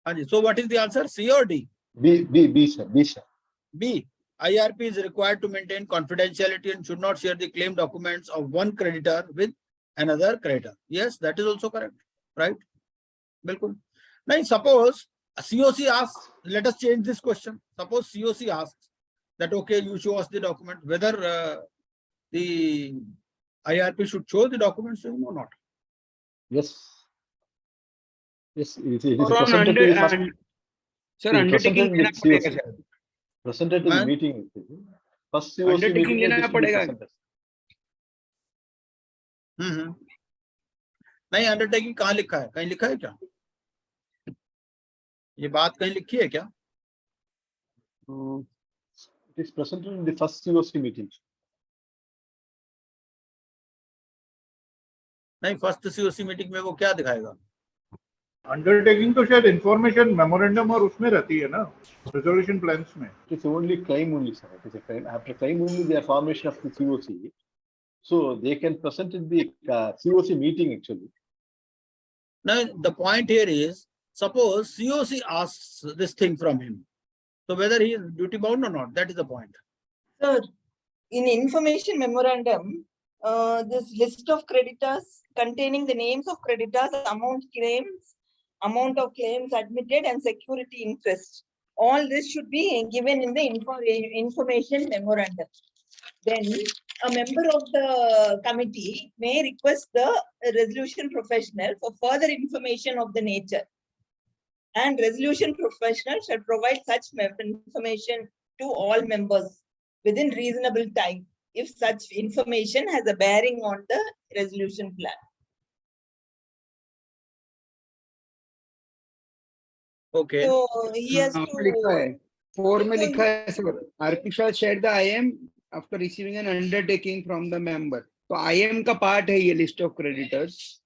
हाँ जी. So what is the answer? C or D? B, sir. B, sir. B. IRP is required to maintain confidentiality and should not share the claim documents of one creditor with another creditor. Yes, that is also correct. Right? बिल्कुल. Now suppose COC asks, let us change this question. Suppose COC asks that okay, you show us the document, whether the IRP should show the documents to him or not. Yes. Yes, it is और presented to the first, sir undertaking लेना पड़ेगा sir. presented to the meeting. First COC Undertaking meeting लेना it is to be पड़ेगा. presented. नहीं, undertaking कहाँ लिखा है? कहीं लिखा है क्या? ये बात कहीं लिखी है क्या? It is presented in the first COC meeting. नहीं, फर्स्ट COC मीटिंग में वो क्या दिखाएगा? अंडरटेकिंग तो शायद इंफॉर्मेशन मेमोरेंडम और उसमें रहती है ना, रेजोल्यूशन प्लान्स में. It is only claim only, sir. It is a claim. After claim only, the formation of the COC. So they can present in the COC meeting actually. Now the point here is, suppose COC asks this thing from him, so whether he is duty bound or not, that is the point. Sir, in information memorandum, this list of creditors containing the names of creditors, amount of claims admitted and security interest. All this should be given in the information memorandum. then a member of the committee may request the resolution professional for further information of the nature. And resolution professional shall provide such information to all members within reasonable time if such information has a bearing on the resolution plan. Okay. So he has हाँ, लिखा है to. 4 में लिखा है sir, RP shall share the IM after receiving an undertaking from the member. तो IM का part है ये list of creditors.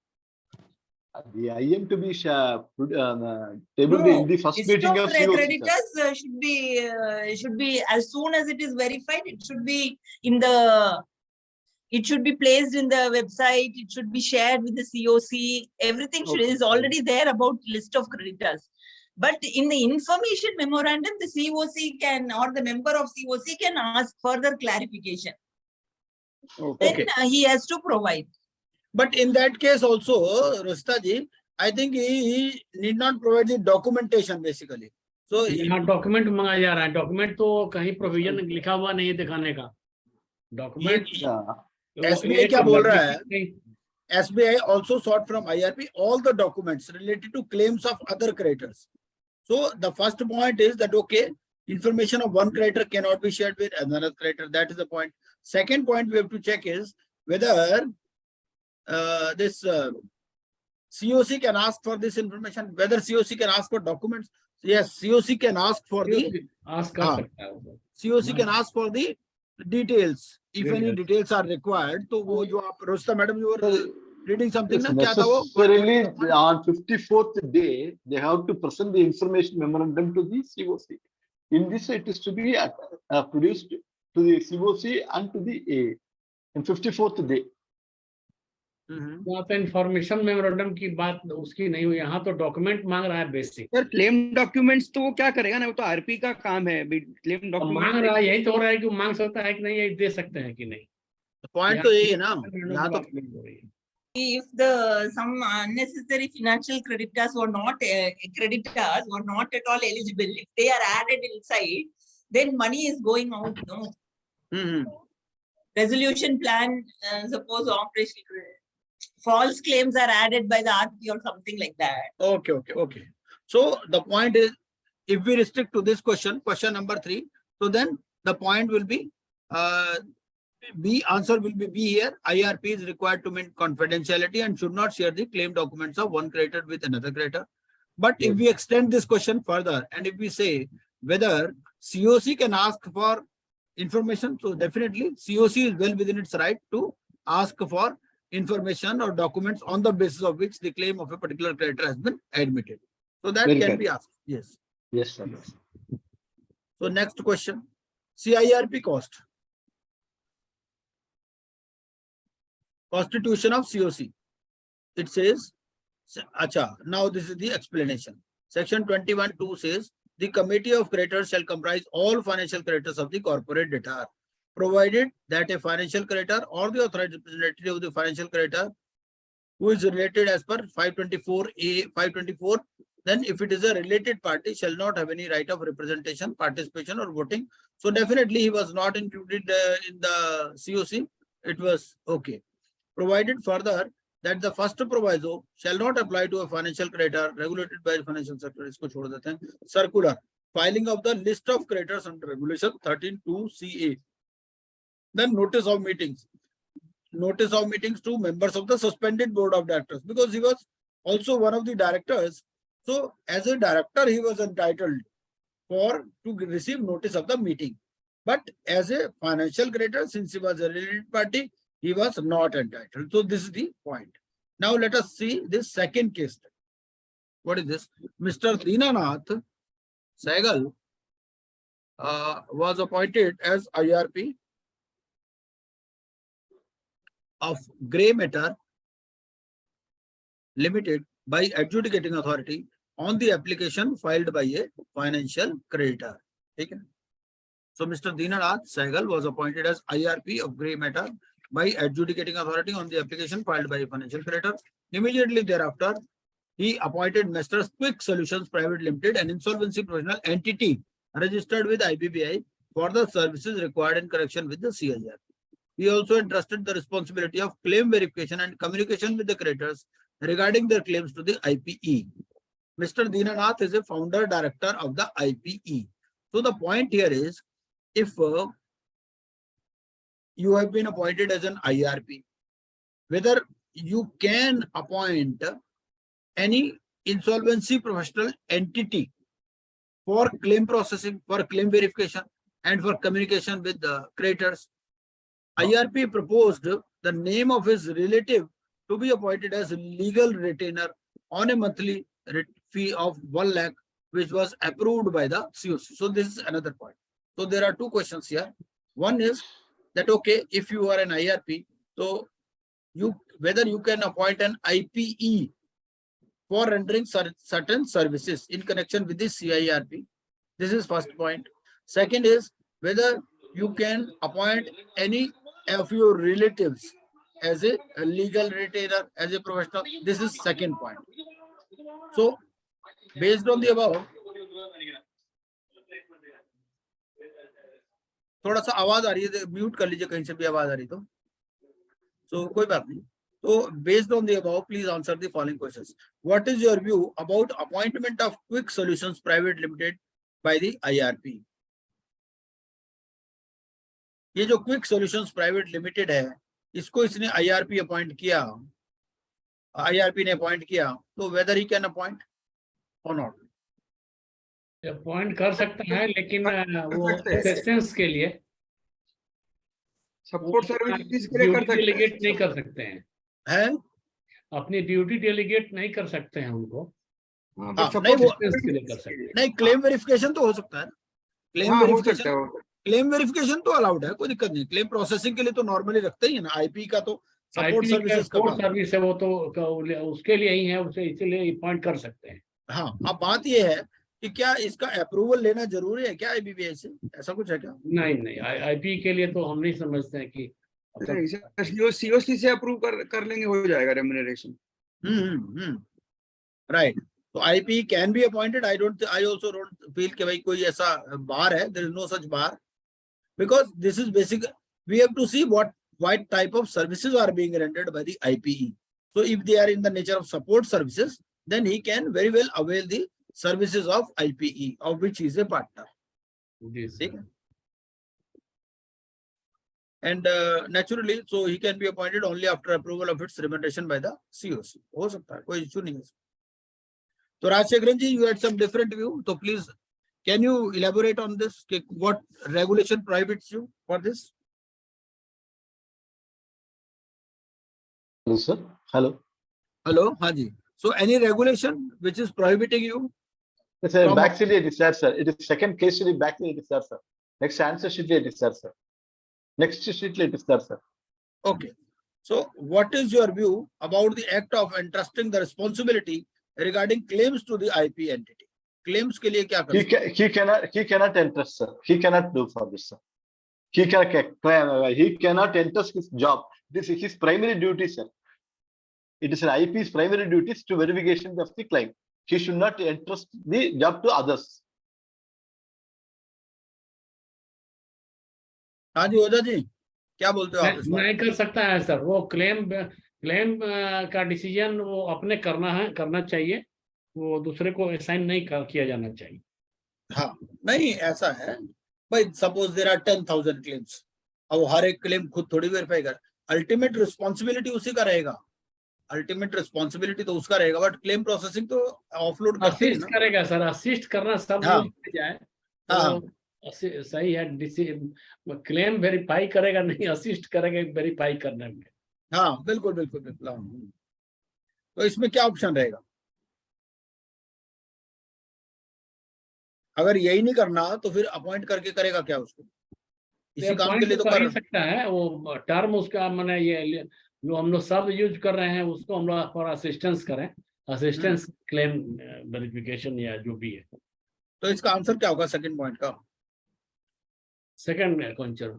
The IM to be tabled No, in the first list meeting of of COC. sir. creditors should be as soon as it is verified. It should be in the. It should be placed in the website. It should be shared with the COC. Everything is already there about list of creditors. But in the information memorandum, the COC can or the member of COC can ask further clarification. Okay. Then he has to provide. But in that case also, Rustha ji, I think he need not provide the documentation basically. So यहाँ document मांगा जा रहा है, document तो कहीं provision लिखा हुआ नहीं है दिखाने का डॉक्यूमेंट। SBI क्या बोल रहा है? SBI also sought from IRP all the documents related to claims of other creditors. So the first point is that okay, information of one creditor cannot be shared with another creditor. That is the point. Second point we have to check is whether this COC can ask for this information. Whether COC can ask for documents. Yes, COC can ask for the COC can ask for the details. If any details are required, तो वो जो आप Rusta madam, you were reading something ना क्या था वो? Necessarily on 54th day, they have to present the information memorandum to the COC. In this, it is to be produced to the COC and to the A in 54th day. यहाँ तो information memorandum की बात उसकी नहीं हुई, यहाँ तो document मांग रहा है बेसिक। सर क्लेम डॉक्यूमेंट्स तो वो क्या करेगा ना, वो तो आरपी का काम है। क्लेम डॉक्यूमेंट मांग रहा है, यही तो हो रहा है कि मांग सकता है कि नहीं, यही दे सकते हैं कि नहीं। पॉइंट तो यही है ना, यहाँ तो If some unnecessary financial creditors were not at all eligible, if they are added inside, then money is going out. No. Resolution plan, suppose operational false claims are added by the RP or something like that. Okay. So the point is, if we restrict to this question number 3, so then the point will be answer will be B here. IRP is required to maintain confidentiality and should not share the claim documents of one creditor with another creditor. But if we extend this question further and if we say whether COC can ask for information, so definitely COC is well within its right to ask for information or documents on the basis of which the claim of a particular creditor has been admitted. So that can be asked. Yes. Yes, sir. So next question, CIRP cost. Constitution of COC. It says, acha, now this is the explanation. Section 21(2) says, the committee of creditors shall comprise all financial creditors of the corporate debtor, provided that a financial creditor or the authorized representative of the financial creditor who is related as per 524, then if it is a related party shall not have any right of representation, participation or voting. So definitely he was not included in the COC. It was okay. Provided further that the first proviso shall not apply to a financial creditor regulated by the financial sector. इसको छोड़ देते हैं. Circular filing of the list of creditors under regulation 13(2) CA. Then notice of meetings. Notice of meetings to members of the suspended board of directors, because he was also one of the directors. So as a director, he was entitled to receive notice of the meeting. But as a financial creditor, since he was a related party, he was not entitled. So this is the point. Now let us see this second case. What is this? Mr. Dinanath Sehgal was appointed as IRP of Grey Matter Limited by adjudicating authority on the application filed by a financial creditor. Okay. So Mr. Dinanath Sehgal was appointed as IRP of Grey Matter by adjudicating authority on the application filed by a financial creditor. Immediately thereafter, he appointed Messrs. Quick Solutions Private Limited, an insolvency professional entity registered with IBBI for the services required in connection with the CIRP. he also entrusted the responsibility of claim verification and communication with the creditors regarding their claims to the IPE. Mr. Dinanath is a founder director of the IPE. So the point here is, if you have been appointed as an IRP, whether you can appoint any insolvency professional entity for claim processing, for claim verification, and for communication with the creditors. IRP proposed the name of his relative to be appointed as legal retainer on a monthly fee of 1 lakh, which was approved by the COC. So this is another point. So there are two questions here. One is that, okay, if you are an IRP, so whether you can appoint an IPE for rendering certain services in connection with the CIRP. This is first point. Second is whether you can appoint any of your relatives as a legal retainer, as a professional. This is second point. So based on the above, थोड़ा सा आवाज आ रही है, mute कर लीजिए कहीं से भी आवाज आ रही तो कोई बात नहीं. So based on the above, please answer the following questions. What is your view about appointment of Quick Solutions Private Limited by the IRP? ये जो Quick Solutions Private Limited है, इसको इसने IRP अपॉइंट किया, IRP ने appoint किया, तो whether he can appoint or not? Appoint कर सकता है, लेकिन वो असिस्टेंस के लिए, सपोर्ट सर्विसेज के लिए कर सकते हैं, डेलीगेट नहीं कर सकते है? अपनी ड्यूटी डेलीगेट नहीं कर सकते हैं उनको. नहीं, वो के लिए कर सकते हैं. नहीं, क्लेम वेरिफिकेशन तो हो सकता है. क्लेम वेरिफिकेशन तो अलाउड है, कोई दिक्कत नहीं. क्लेम प्रोसेसिंग के लिए तो नॉर्मली रखते ही है ना. आईपी का तो सपोर्ट सर्विसेज सर्विस है, वो तो उसके लिए ही है, उसे इसीलिए अपॉइंट कर सकते हैं. हाँ, अब बात ये है कि क्या इसका अप्रूवल लेना जरूरी है क्या आईबीबीआई से? ऐसा कुछ है क्या? नहीं, आईपी के लिए तो हम नहीं समझते हैं कि सीओसी से अप्रूव कर लेंगे, हो जाएगा रेम्यूनरेशन. राइट. तो IP can be appointed. I also don't feel कि भाई कोई ऐसा बार है. There is no such bar, because this is basic. We have to see what type of services are being rendered by the IPE. So if they are in the nature of support services, then he can very well avail the services of IPE, of which he is a partner. Yes. And naturally, so he can be appointed only after approval of its remuneration by the COC. हो सकता है, कोई issue नहीं है. तो Rajshekharan ji, you had some different view. So please, can you elaborate on this? What regulation prohibits you for this? Hello, sir. Hello. हाँ जी. So any regulation which is prohibiting you? It's a back sheet discharge, sir. It is second case study back sheet discharge, sir. Next answer sheet discharge, sir. Next sheet discharge, sir. Okay. So what is your view about the act of entrusting the responsibility regarding claims to the IP entity? Claims के लिए क्या कर? He cannot entrust, sir. He cannot do for this, sir. He cannot entrust his job. This is his primary duty, sir. It is an IP's primary duties to verification of the claim. He should not entrust the job to others. हाँ जी, ओझा जी, क्या बोलते हो आप? नहीं कर सकता है sir. वो क्लेम का डिसीजन वो अपने करना चाहिए. वो दूसरे को असाइन नहीं किया जाना चाहिए. हाँ, नहीं ऐसा है भाई. Suppose there are 10,000 claims. अब हर एक क्लेम खुद थोड़ी वेरीफाई कर. अल्टीमेट रिस्पॉन्सिबिलिटी उसी का रहेगा. अल्टीमेट रिस्पॉन्सिबिलिटी तो उसका रहेगा, बट क्लेम प्रोसेसिंग तो ऑफलोड करते हैं ना. करेगा सर, असिस्ट करना सब जाए. हाँ, सही है. क्लेम वेरीफाई करेगा नहीं, असिस्ट करेगा वेरीफाई करने में. हाँ, बिल्कुल. तो इसमें क्या ऑप्शन रहेगा? अगर यही नहीं करना तो फिर अपॉइंट करके करेगा क्या उसको? इसी काम के लिए तो कर सकता है. वो टर्म उसका माने ये जो हम लोग शब्द यूज कर रहे हैं उसको हम लोग फॉर असिस्टेंस करें. असिस्टेंस क्लेम वेरिफिकेशन या जो भी है. तो इसका आंसर क्या होगा सेकंड पॉइंट का? सेकंड में कौन चल?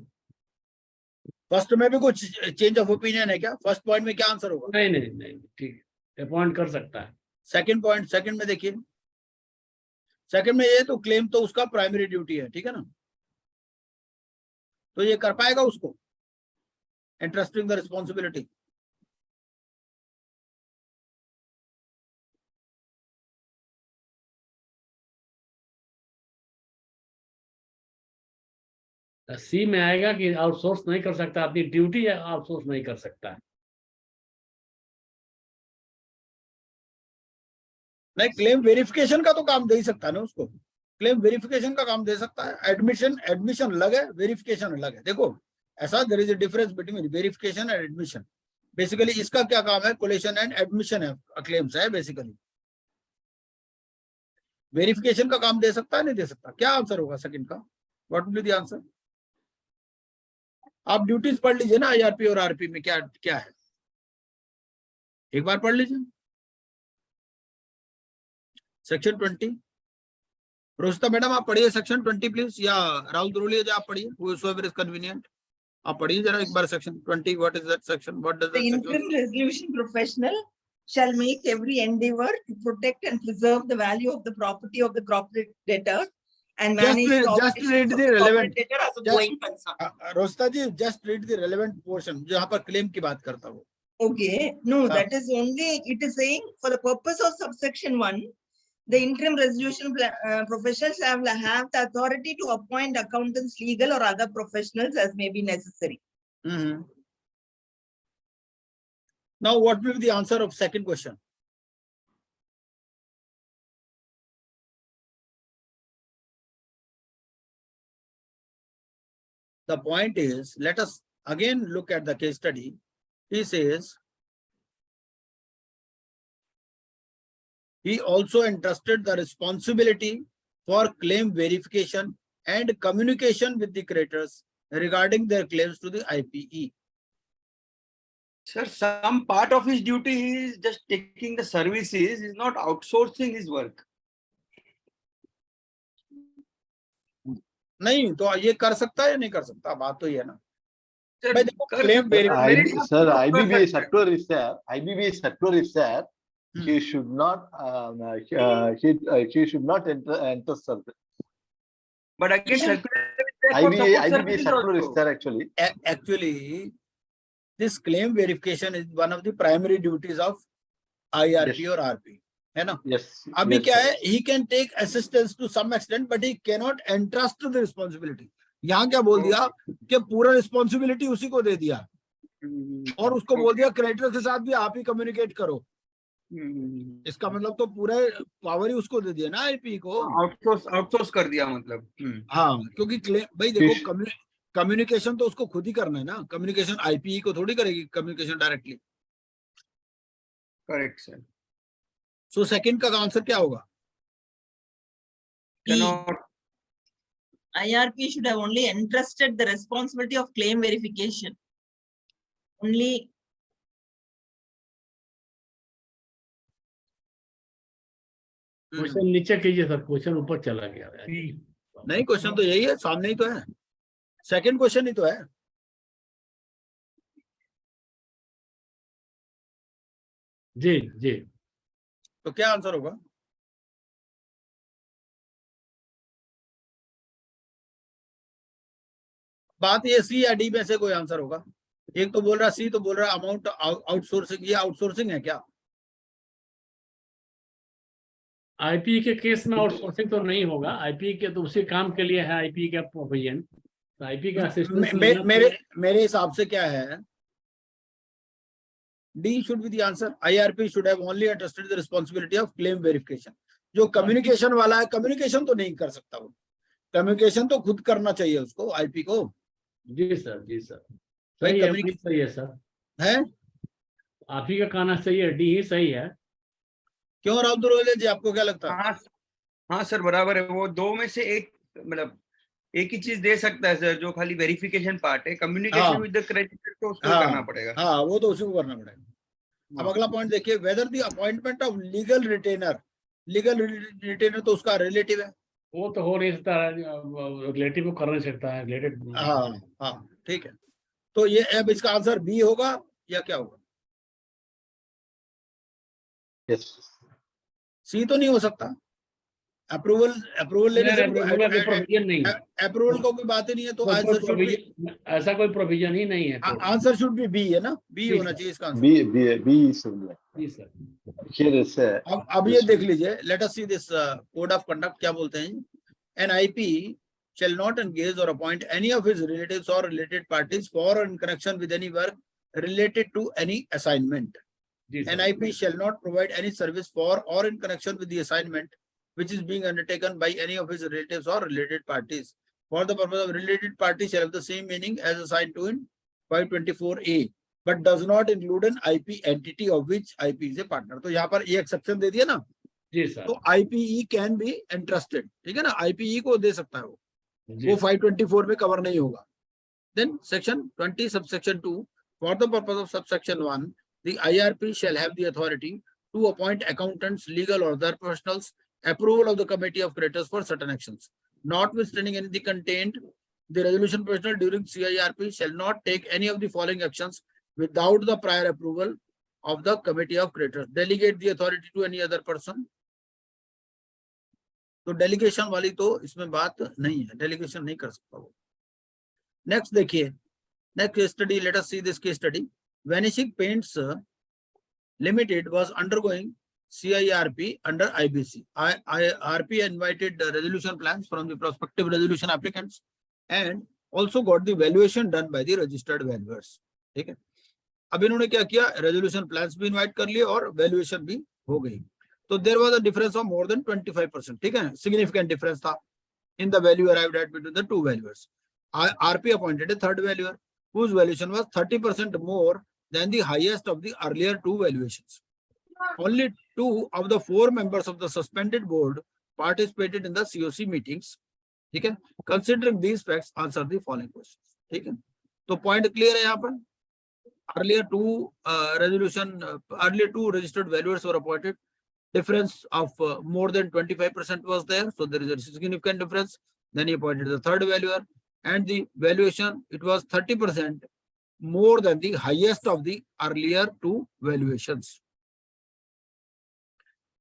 फर्स्ट में भी कुछ चेंज ऑफ ओपिनियन है क्या? फर्स्ट पॉइंट में क्या आंसर होगा? नहीं, ठीक है, अपॉइंट कर सकता है. सेकंड में देखिए. सेकंड में ये तो क्लेम तो उसका प्राइमरी ड्यूटी है, ठीक है ना. तो ये कर पाएगा उसको? entrusting the responsibility. सी में आएगा कि आउटसोर्स नहीं कर सकता, अपनी ड्यूटी आउटसोर्स नहीं कर सकता है। नहीं, क्लेम वेरिफिकेशन का तो काम दे ही सकता है ना उसको, क्लेम वेरिफिकेशन का काम दे सकता है। एडमिशन अलग है, वेरिफिकेशन अलग है। देखो ऐसा, there is a difference between verification and admission. Basically इसका क्या काम है, कोलेशन एंड एडमिशन है, क्लेम्स है बेसिकली। वेरिफिकेशन का काम दे सकता है, नहीं दे सकता? क्या आंसर होगा सेकंड का? What will be the answer? आप ड्यूटीज पढ़ लीजिए ना, आईआरपी और आरपी में क्या क्या है, एक बार पढ़ लीजिए। सेक्शन 20, रोहिता मैडम आप पढ़िए सेक्शन 20 प्लीज, या राहुल दुरोलिया आप पढ़िए, whoever is convenient, आप पढ़िए जरा एक बार section 20। What is that section? What does The that interim section? resolution professional shall make every endeavor to protect and preserve the value of the property of the corporate debtor and Just manage read- the just operations read of the the relevant- corporate debtor as a just- going concern. Rohita ji just read the relevant portion, जहां पर claim की बात करता हूँ। Okay, no, Ah. that is only, it is saying for the purpose of subsection 1, the interim resolution professionals have the authority to appoint accountants, legal or other professionals as may be necessary. Now what will be the answer of second question? The point is, let us again look at the case study. He says, he also entrusted the responsibility for claim verification and communication with the creditors regarding their claims to the IPE. Sir, some part of his duty he is just taking the services, is not outsourcing his work. नहीं तो ये कर सकता है या नहीं कर सकता, बात तो ये है ना। Sir, भाई देखो, कर claim सकता है, verify- मेरे हिसाब से Sir, तो कर IBBA सकता है। circular is there. IBBA circular is there. He should not. He should not enter service. But again, circular is there for IBBA support services circular is also. there actually. Actually, this claim verification is one of the primary duties of IRP Yes. or RP, है ना? Yes. अभी yes, क्या sir. है, he can take assistance to some extent, but he cannot entrust the responsibility. यहाँ क्या बोल दिया कि पूरा रिस्पॉन्सिबिलिटी उसी को दे दिया, और उसको बोल दिया क्रेडिटर के साथ भी आप ही कम्युनिकेट करो। इसका मतलब तो पूरा पावर ही उसको दे दिया ना आईपी को। आउटसोर्स कर दिया मतलब। हाँ, क्योंकि क्लेम, भाई देखो Yes. कम्युनिकेशन तो उसको खुद ही करना है ना, कम्युनिकेशन आईपी को थोड़ी करेगी communication directly. Correct sir. So second का आंसर क्या होगा? Cannot. IRP should have only entrusted the responsibility of claim verification. Only. Question नीचे कीजिए सर, क्वेश्चन ऊपर चला गया है। नहीं, क्वेश्चन तो यही है, सामने ही तो है, सेकंड क्वेश्चन ही तो है। जी जी, तो क्या आंसर होगा? बात ये सी या डी में से कोई आंसर होगा। एक तो बोल रहा सी, तो बोल रहा अमाउंट आउटसोर्सिंग। ये आउटसोर्सिंग है क्या? आईपी के केस में आउटसोर्सिंग तो नहीं होगा। आईपी के तो उसी काम के लिए है आईपी का प्रोविजन, तो आईपी का असिस्टेंस मेरे हिसाब से क्या है, D should be the answer. IRP should have only entrusted the responsibility of claim verification। जो कम्युनिकेशन वाला है, कम्युनिकेशन तो नहीं कर सकता वो, कम्युनिकेशन तो खुद करना चाहिए उसको, आईपी को। जी सर, जी सर, भाई सही है, वही सही है सर, है। आप ही का कहना सही है, डी ही सही है। क्यों राहुल दुरोले जी, आपको क्या लगता है? हाँ सर, बराबर है। वो दो में से एक, मतलब एक ही चीज दे सकता है सर, जो खाली वेरिफिकेशन पार्ट है। कम्युनिकेशन विद द क्रेडिटर तो उसको करना पड़ेगा। हाँ, वो तो उसी को करना पड़ेगा। अब अगला पॉइंट देखिए, whether the appointment of legal retainer. Legal retainer तो उसका रिलेटिव है। वो तो हो नहीं सकता, रिलेटिव को कर नहीं सकता है, रिलेटेड। हाँ हाँ, ठीक है। तो ये अब इसका आंसर बी होगा या क्या होगा? Yes. सी तो नहीं हो सकता। अप्रूवल लेने से प्रोविजन नहीं है, अप्रूवल को कोई बात ही नहीं है, तो आंसर शुड बी, ऐसा कोई प्रोविजन ही नहीं है। आंसर शुड बी बी है ना, बी जी होना सर। चाहिए इसका आंसर। B is similar. जी सर। Here is अब ये देख लीजिए, let us see this code of conduct क्या बोलते हैं। An IP shall not engage or appoint any of his relatives or related parties for or in connection with any work related to any assignment. जी sir. NIP shall not provide any service for or in connection with the assignment which is being undertaken by any of his relatives or related parties. For the purpose of related parties shall have the same meaning as assigned to in 524A, but does not include an IP entity of which IP is a partner. तो यहाँ पर ये exception दे दिया ना, जी sir. तो IPE can be interested, ठीक है ना, IPE को दे सकता है जी। वो 524 में कवर नहीं होगा। Then section 20 subsection 2, for the purpose of subsection 1, the IRP shall have the authority to appoint accountants, legal or other professionals, approval of the committee of creditors for certain actions. Notwithstanding anything contained, the resolution professional during CIRP shall not take any of the following actions without the prior approval of the committee of creditors. Delegate the authority to any other person. तो delegation वाली तो इसमें बात नहीं है, delegation नहीं कर सकता वो। नेक्स्ट देखिए, next study, late us see this case study. Vanishing paints limited was undergoing CIRP under IBC. IRP invited resolution plans from the prospective resolution applicants and also got the valuation done by the registered valuers. ठीक है, अब इन्होंने क्या किया, resolution plans भी invite कर लिए और वैल्यूएशन भी हो गई। तो there was a difference of more than 25%, ठीक है, सिग्निफिकेंट डिफरेंस था in the value arrived at between the two valuers. RP appointed a third valuer whose valuation was 30% more than the highest of the earlier two valuations. Only 2 of the 4 members of the suspended board participated in the COC meetings. ठीक है, considering these facts, answer the following questions. ठीक है, तो point clear है यहाँ पर। earlier two registered valuers were appointed. Difference of more than 25% was there, so there is a significant difference. Then he appointed the third valuer, and the valuation, it was 30% more than the highest of the earlier two valuations.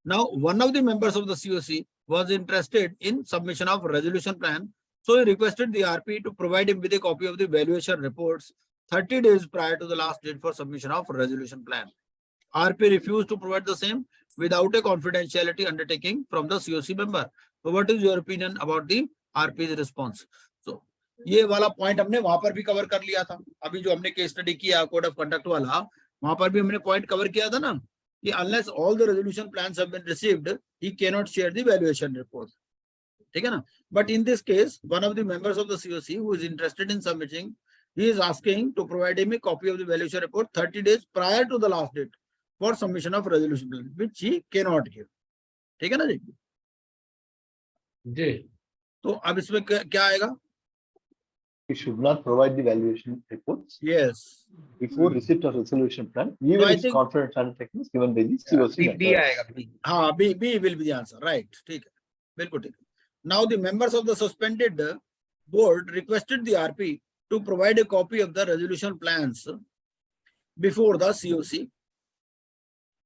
Now, one of the members of the COC was interested in submission of resolution plan, so he requested the RP to provide him with a copy of the valuation reports 30 days prior to the last date for submission of resolution plan. RP refused to provide the same without a confidentiality undertaking from the COC member. So what is your opinion about the RP's response? So ये वाला point हमने वहां पर भी cover कर लिया था। अभी जो हमने केस स्टडी किया कोड ऑफ कंडक्ट वाला, वहां पर भी हमने पॉइंट कवर किया था ना कि unless all the resolution plans have been received, he cannot share the valuation report. ठीक है ना, but in this case, one of the members of the COC who is interested in submitting, he is asking to provide him a copy of the valuation report 30 days prior to the last date for submission of resolution plan, which he cannot give. ठीक है ना जी? जी। तो अब इसमें क्या आएगा? He should not provide the valuation reports. Yes. Before receipt of resolution plan, even I if think- confidence undertaking is given by the COC. B आएगा B. हाँ, B will be the answer, right? ठीक है, बिल्कुल ठीक है। Now the members of the suspended board requested the RP to provide a copy of the resolution plans before the COC.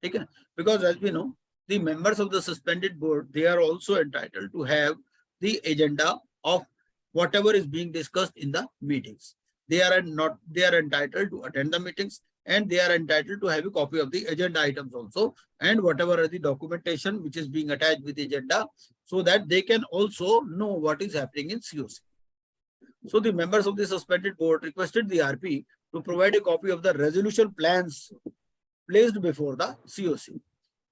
ठीक है, because as we know, the members of the suspended board, they are also entitled to have the agenda of whatever is being discussed in the meetings. They are entitled to attend the meetings, and they are entitled to have a copy of the agenda items also, and whatever are the documentation which is being attached with the agenda, so that they can also know what is happening in COC. So the members of the suspended board requested the RP to provide a copy of the resolution plans placed before the COC.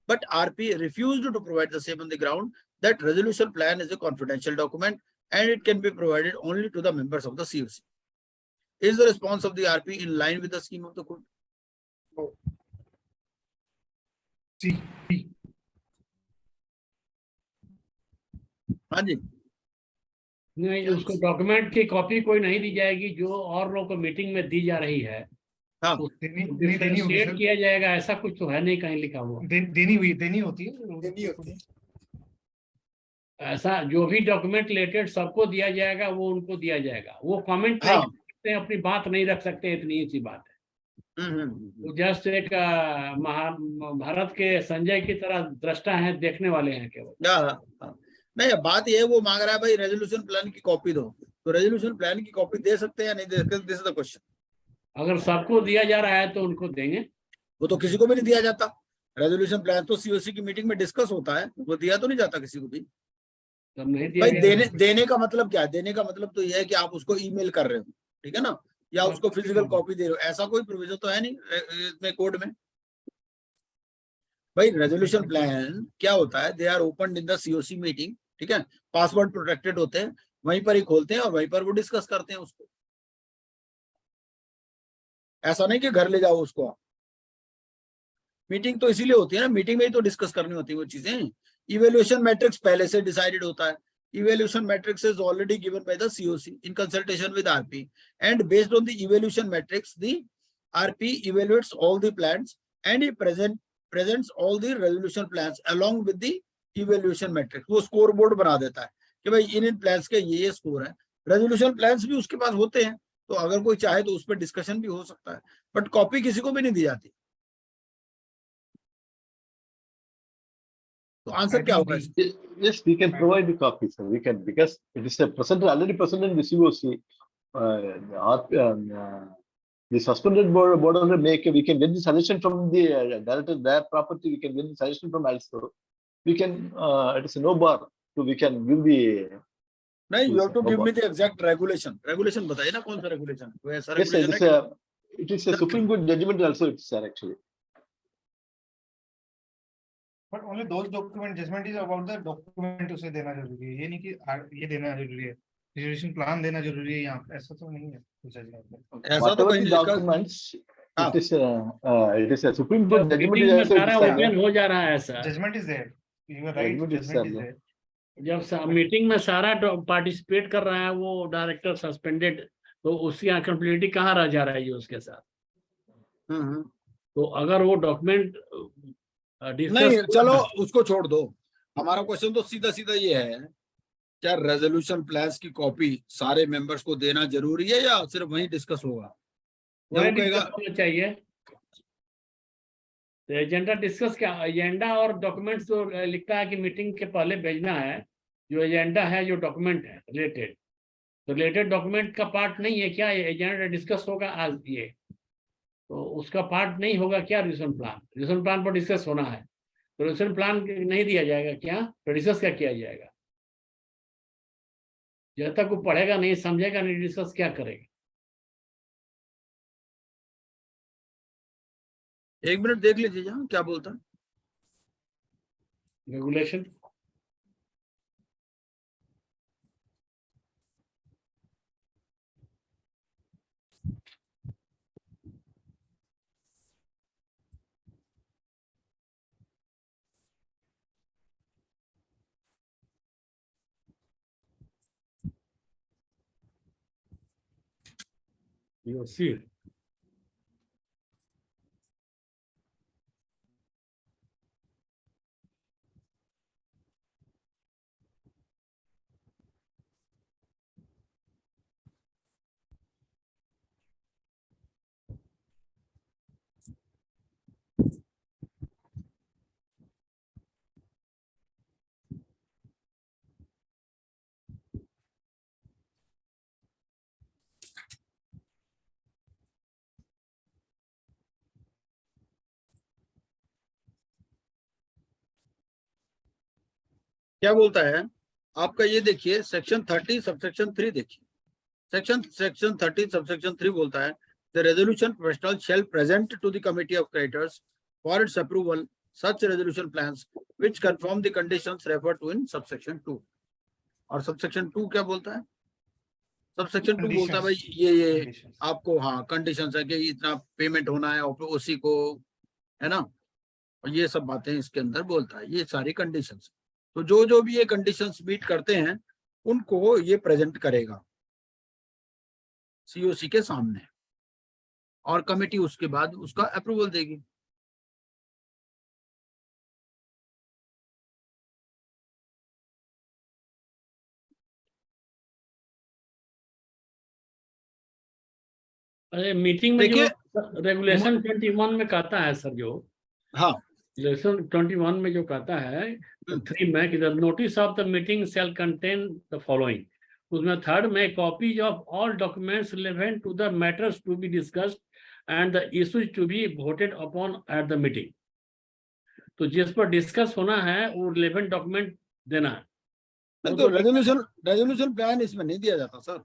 But RP refused to provide the same on the ground that resolution plan is a confidential document and it can be provided only to the members of the COC. Is the response of the RP in line with the scheme of the code? C. हाँ जी, नहीं, उसको document की copy कोई नहीं दी जाएगी जो और लोगों को मीटिंग में दी जा रही है। हाँ, देनी होगी शेयर सर, किया जाएगा, ऐसा कुछ तो है नहीं कहीं लिखा हुआ। देनी होती है। ऐसा जो भी डॉक्यूमेंट रिलेटेड सबको दिया जाएगा, वो उनको दिया जाएगा। वो कमेंट हाँ। नहीं कर सकते, अपनी बात नहीं रख सकते, इतनी सी बात है। वो जस्ट एक महाभारत के संजय की तरह दृष्टा है, देखने वाले हैं केवल। नहीं, बात ये है, वो मांग रहा है भाई रेजोल्यूशन प्लान की कॉपी दो, तो रेजोल्यूशन प्लान की कॉपी दे सकते हैं या नहीं दे सकते, दिस इज द क्वेश्चन। अगर सबको दिया जा रहा है तो उनको देंगे। वो तो किसी को भी नहीं दिया जाता, रेजोल्यूशन प्लान तो सीओसी की मीटिंग में डिस्कस होता है, वो दिया तो नहीं जाता किसी को भी। तब नहीं दिया भाई गया देने का मतलब क्या है, देने का मतलब तो ये है कि आप उसको ईमेल कर रहे हो, ठीक है ना, या उसको फिजिकल कॉपी दे रहे हो, ऐसा कोई प्रोविजन तो है नहीं इसमें कोड में। भाई रेजोल्यूशन प्लान क्या होता है, they are open in the CoC meeting, ठीक है, पासवर्ड प्रोटेक्टेड होते हैं, वहीं पर ही खोलते हैं और वहीं पर वो डिस्कस करते हैं उसको, ऐसा नहीं कि घर ले जाओ उसको आप। मीटिंग तो इसीलिए होती है ना, मीटिंग में ही तो डिस्कस करनी होती है वो चीजें। इवेल्युएशन मैट्रिक्स पहले से डिसाइडेड होता है, evaluation matrix is already given by the COC in consultation with RP, and based on the evaluation matrix the RP evaluates all the plans and he presents all the resolution plans along with the evaluation matrix। वो score board बना देता है कि भाई इन plans के ये score है, resolution plans भी उसके पास होते हैं, तो अगर कोई चाहे तो उस पर डिस्कशन भी हो सकता है, बट कॉपी किसी को भी नहीं दी जाती। तो आंसर क्या होगा इसका? Yes, we can provide the copy, sir. We can, because it is a present, already present in the COC. The suspended board order make, we can get the suggestion from the director, their property, we can get the suggestion from also. We can, it is a no bar, so we can give the. नहीं, you have to give me the exact regulation. Regulation बताइए ना, कौन सा regulation? कोई ऐसा Yes, sir, regulation है? it is a Supreme Court judgment also, it's sir, actually. But only those document, judgment is about the document उसे देना जरूरी है, ये नहीं कि ये देना जरूरी है, resolution plan देना जरूरी है, यहाँ ऐसा तो नहीं है कुछ ऐसा तो Whatever कहीं the लिखा, documents, हाँ, it is a Supreme Court judgment meeting is में also, it सारा is ओपन हो जा रहा है sir. judgment is there, you are right, Judgment is judgment is there, there। जब मीटिंग में सारा पार्टिसिपेट कर रहा है वो डायरेक्टर सस्पेंडेड, तो उसकी अकाउंटेबिलिटी कहाँ रह जा रही है उसके साथ? तो अगर वो डॉक्यूमेंट नहीं चलो उसको छोड़ दो, हमारा क्वेश्चन तो सीधा सीधा ये है, क्या रेजोल्यूशन प्लान्स की कॉपी सारे मेंबर्स को देना जरूरी है या सिर्फ वहीं डिस्कस होगा? वही जब कहेगा डिस्कस होना चाहिए। तो एजेंडा डिस्कस क्या, एजेंडा और डॉक्यूमेंट्स जो लिखता है कि मीटिंग के पहले भेजना है, जो एजेंडा है, जो डॉक्यूमेंट है रिलेटेड, तो रिलेटेड डॉक्यूमेंट का पार्ट नहीं है क्या एजेंडा डिस्कस होगा आज? ये तो उसका पार्ट नहीं होगा क्या? रेजोल्यूशन प्लान पर डिस्कस होना है, तो रेजोल्यूशन प्लान नहीं दिया जाएगा क्या? तो डिस्कस क्या किया जाएगा? जब तक वो पढ़ेगा नहीं, समझेगा नहीं, डिस्कस क्या करेगा? एक मिनट देख लीजिए जहाँ क्या बोलता है रेगुलेशन। You see it. क्या बोलता है आपका, ये देखिए सेक्शन 30 सबसेक्शन 3 देखिए, सेक्शन 30 सबसेक्शन 3 बोलता है the resolution professional shall present to the committee of creditors for its approval such resolution plans which confirm the conditions referred to in subsection 2। और सबसेक्शन 2 क्या बोलता है? सबसेक्शन 2 बोलता है भाई ये आपको, हाँ, कंडीशंस है कि इतना पेमेंट होना है ओसी को, है ना, और ये सब बातें इसके अंदर बोलता है, ये सारी कंडीशंस। तो जो भी ये कंडीशंस मीट करते हैं उनको ये प्रेजेंट करेगा सीओसी के सामने, और कमेटी उसके बाद उसका अप्रूवल देगी। अरे मीटिंग में जो देखिए, रेगुलेशन 21 में कहता है सर, जो हाँ लेसन 21 में जो कहता है 3 में कि the notice of the meeting shall contain the following, उसमें 3rd में copies of all documents relevant to the matters to be discussed and the issues to be voted upon at the meeting. तो जिस पर discuss होना है वो relevant document देना है। नहीं तो रेजोल्यूशन प्लान इसमें नहीं दिया जाता सर।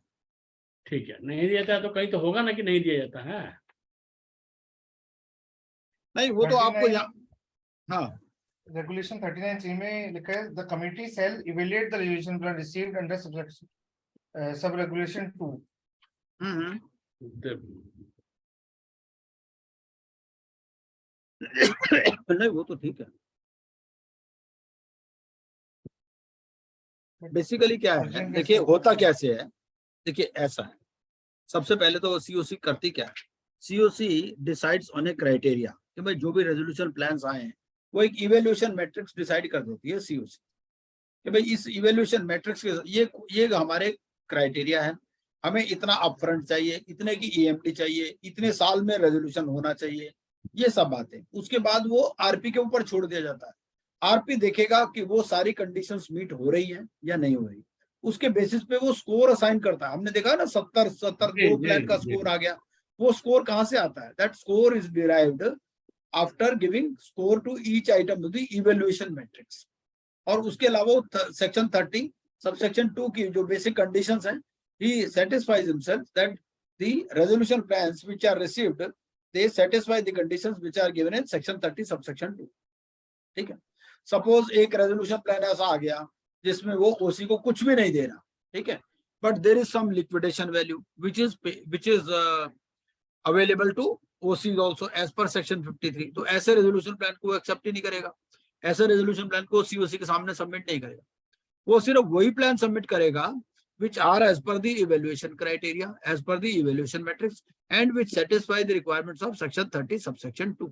ठीक है, नहीं दिया जाता तो कहीं तो होगा ना कि नहीं दिया जाता है। नहीं वो तो आपको 39 हाँ रेगुलेशन 39C में लिखा है the committee shall evaluate the resolution plan received under sub regulation 2। नहीं वो तो ठीक है। बेसिकली क्या है, देखिए होता कैसे है, देखिए ऐसा है, सबसे पहले तो सीओसी करती क्या है, COC decides on A criteria कि भाई जो भी रेजोल्यूशन प्लान्स आए हैं वो एक इवेल्यूशन मैट्रिक्स डिसाइड कर देती है सीओसी कि भाई इस इवेल्यूशन मैट्रिक्स के ये हमारे क्राइटेरिया है, हमें इतना अपफ्रंट चाहिए, इतने की ईएमडी चाहिए, इतने साल में रेजोल्यूशन होना चाहिए, ये सब बातें। उसके बाद वो आरपी के ऊपर छोड़ दिया जाता है। आरपी देखेगा कि वो सारी कंडीशंस मीट हो रही हैं या नहीं हो रही, उसके बेसिस पे वो स्कोर असाइन करता है। हमने देखा ना 70 दो प्लान का स्कोर आ गया। वो स्कोर कहाँ से आता है? That score is derived after giving score to each item of the evaluation matrix. और उसके अलावा सेक्शन 30 सबसेक्शन 2 की जो बेसिक कंडीशंस हैं, he satisfies himself that the resolution plans which are received they satisfy the conditions which are given in section 30 subsection 2। ठीक है, suppose एक resolution plan ऐसा आ गया जिसमें वो ओसी को कुछ भी नहीं दे रहा, ठीक है, but there is some liquidation value which is available to OCs also as per section 53। तो ऐसे रेजोल्यूशन प्लान को एक्सेप्ट ही नहीं करेगा, ऐसे रेजोल्यूशन प्लान को सीओसी के सामने सबमिट नहीं करेगा। वो सिर्फ वही प्लान सबमिट करेगा which are as per the evaluation criteria, as per the evaluation matrix and which satisfy the requirements of section 30 subsection 2।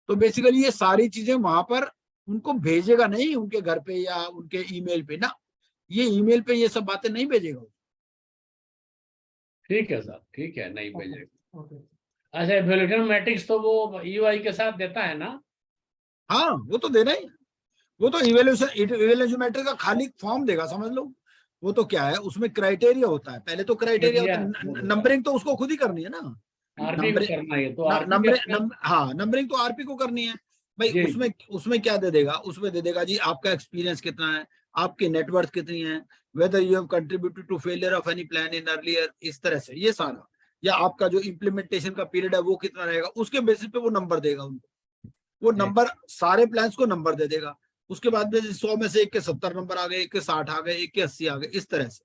तो बेसिकली ये सारी चीजें वहां पर उनको भेजेगा नहीं उनके घर पे या उनके ईमेल पे ना, ये ईमेल पे ये सब बातें नहीं भेजेगा। ठीक है सर, ठीक है, नहीं भेजेगा। अच्छा, इवैल्यूएशन मैट्रिक्स तो वो ईयूआई के साथ देता है ना? हाँ वो तो देना ही, वो तो इवैल्यूएशन मैट्रिक्स का खाली फॉर्म देगा, समझ लो। वो तो क्या है, उसमें क्राइटेरिया होता है, पहले तो क्राइटेरिया होता है, नंबरिंग तो उसको खुद ही करनी है ना, आरपी को करना है तो हाँ नंबरिंग तो आरपी को करनी है भाई। उसमें क्या दे देगा, उसमें दे देगा जी आपका एक्सपीरियंस कितना है, आपकी नेटवर्थ कितनी है, whether you have contributed to failure of any plan in earlier, इस तरह से ये सारा, या आपका जो इम्प्लीमेंटेशन का पीरियड है वो कितना रहेगा, उसके बेसिस पे वो नंबर देगा उनको। वो नंबर सारे प्लान्स को नंबर दे देगा। उसके बाद में 100 में से एक के 70 नंबर आ गए, एक के 60 आ गए, एक के 80 आ गए, इस तरह से।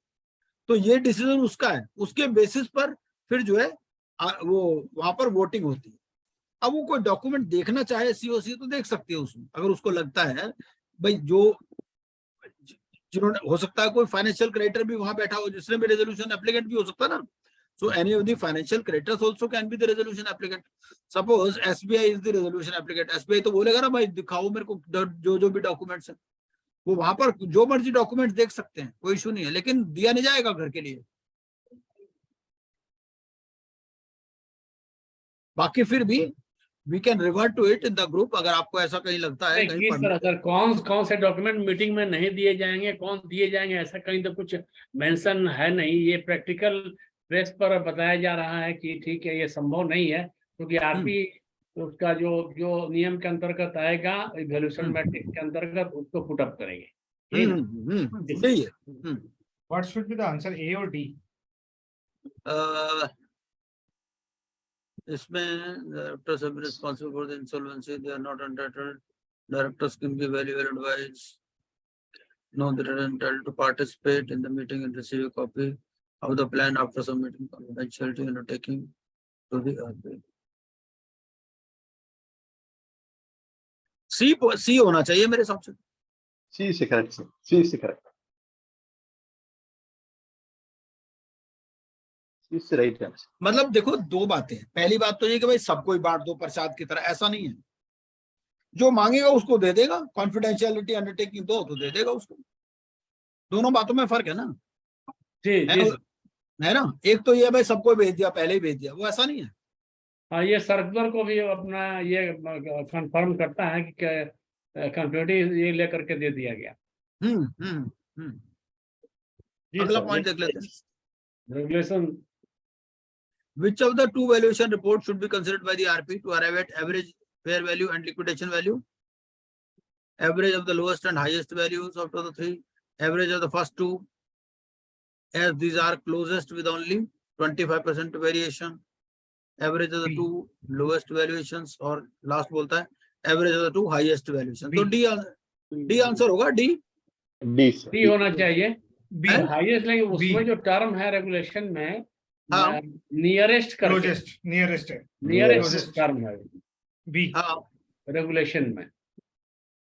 तो ये डिसीजन उसका है, उसके बेसिस पर फिर जो है वो वहां पर वोटिंग होती है। अब वो कोई डॉक्यूमेंट देखना चाहे सीओसी तो देख सकती है उसमें, अगर उसको लगता है भाई जो जिन्होंने, हो सकता है कोई फाइनेंशियल क्रेडिटर भी वहां बैठा हो जिसने भी रेजोल्यूशन एप्लीकेंट भी हो सकता है ना। So any of the financial creditors also can be the resolution applicant. Suppose SBI is the resolution applicant. SBI तो बोलेगा ना भाई दिखाओ मेरे को जो भी डॉक्यूमेंट्स हैं, वो वहां पर जो मर्जी डॉक्यूमेंट्स देख सकते हैं, कोई इशू नहीं है, लेकिन दिया नहीं जाएगा घर के लिए। बाकी फिर भी we can revert to it in the group अगर आपको ऐसा कहीं लगता है कहीं पर सर कौन से डॉक्यूमेंट मीटिंग में नहीं दिए जाएंगे, कौन दिए जाएंगे, ऐसा कहीं तो कुछ मेंशन है नहीं। ये प्रैक्टिकल प्रेस पर बताया जा रहा है कि ठीक है ये संभव नहीं है, क्योंकि आरपी उसका जो नियम के अंतर्गत आएगा इवैल्यूएशन मैट्रिक्स के अंतर्गत उसको पुट अप करेंगे। सही है। What should be the answer, A or D? इसमें directors have been responsible for the insolvency, they are not entitled, directors can be valuable advice, no they are entitled to participate in the meeting and receive a copy of the plan after submitting confidentiality undertaking to the RBI। सी होना चाहिए मेरे हिसाब से। सी से correct, सी से correct, सी से right है। मतलब देखो दो बातें हैं, पहली बात तो ये कि भाई सबको ही बांट दो प्रसाद की तरह, ऐसा नहीं है। जो मांगेगा उसको दे देगा, कॉन्फिडेंशियलिटी अंडरटेकिंग दो तो दे देगा उसको। दोनों बातों में फर्क है ना, है ना। एक तो ये भाई सबको भेज दिया, पहले ही भेज दिया, वो ऐसा नहीं है। हाँ, ये सर्कुलर को भी अपना ये कंफर्म करता है कि कंट्रोटी ये लेकर के दे दिया गया। जी अगला सर, पॉइंट देख लेते हैं। Regulation Which of the two valuation reports should be considered by the RP to arrive at average fair value and liquidation value? Average of the lowest and highest values of the three. Average of the first two, as these are closest with only 25% variation. Average of the B. two lowest valuations, और last बोलता है average of the two highest valuation. तो D answer होगा D. D, sir. भी होना चाहिए। B. Highest, लेकिन B. उसमें जो टर्म है रेगुलेशन में हाँ। नियरेस्ट करके, नियरेस्ट है, नियरेस्ट Closest. टर्म है B. हाँ, रेगुलेशन में।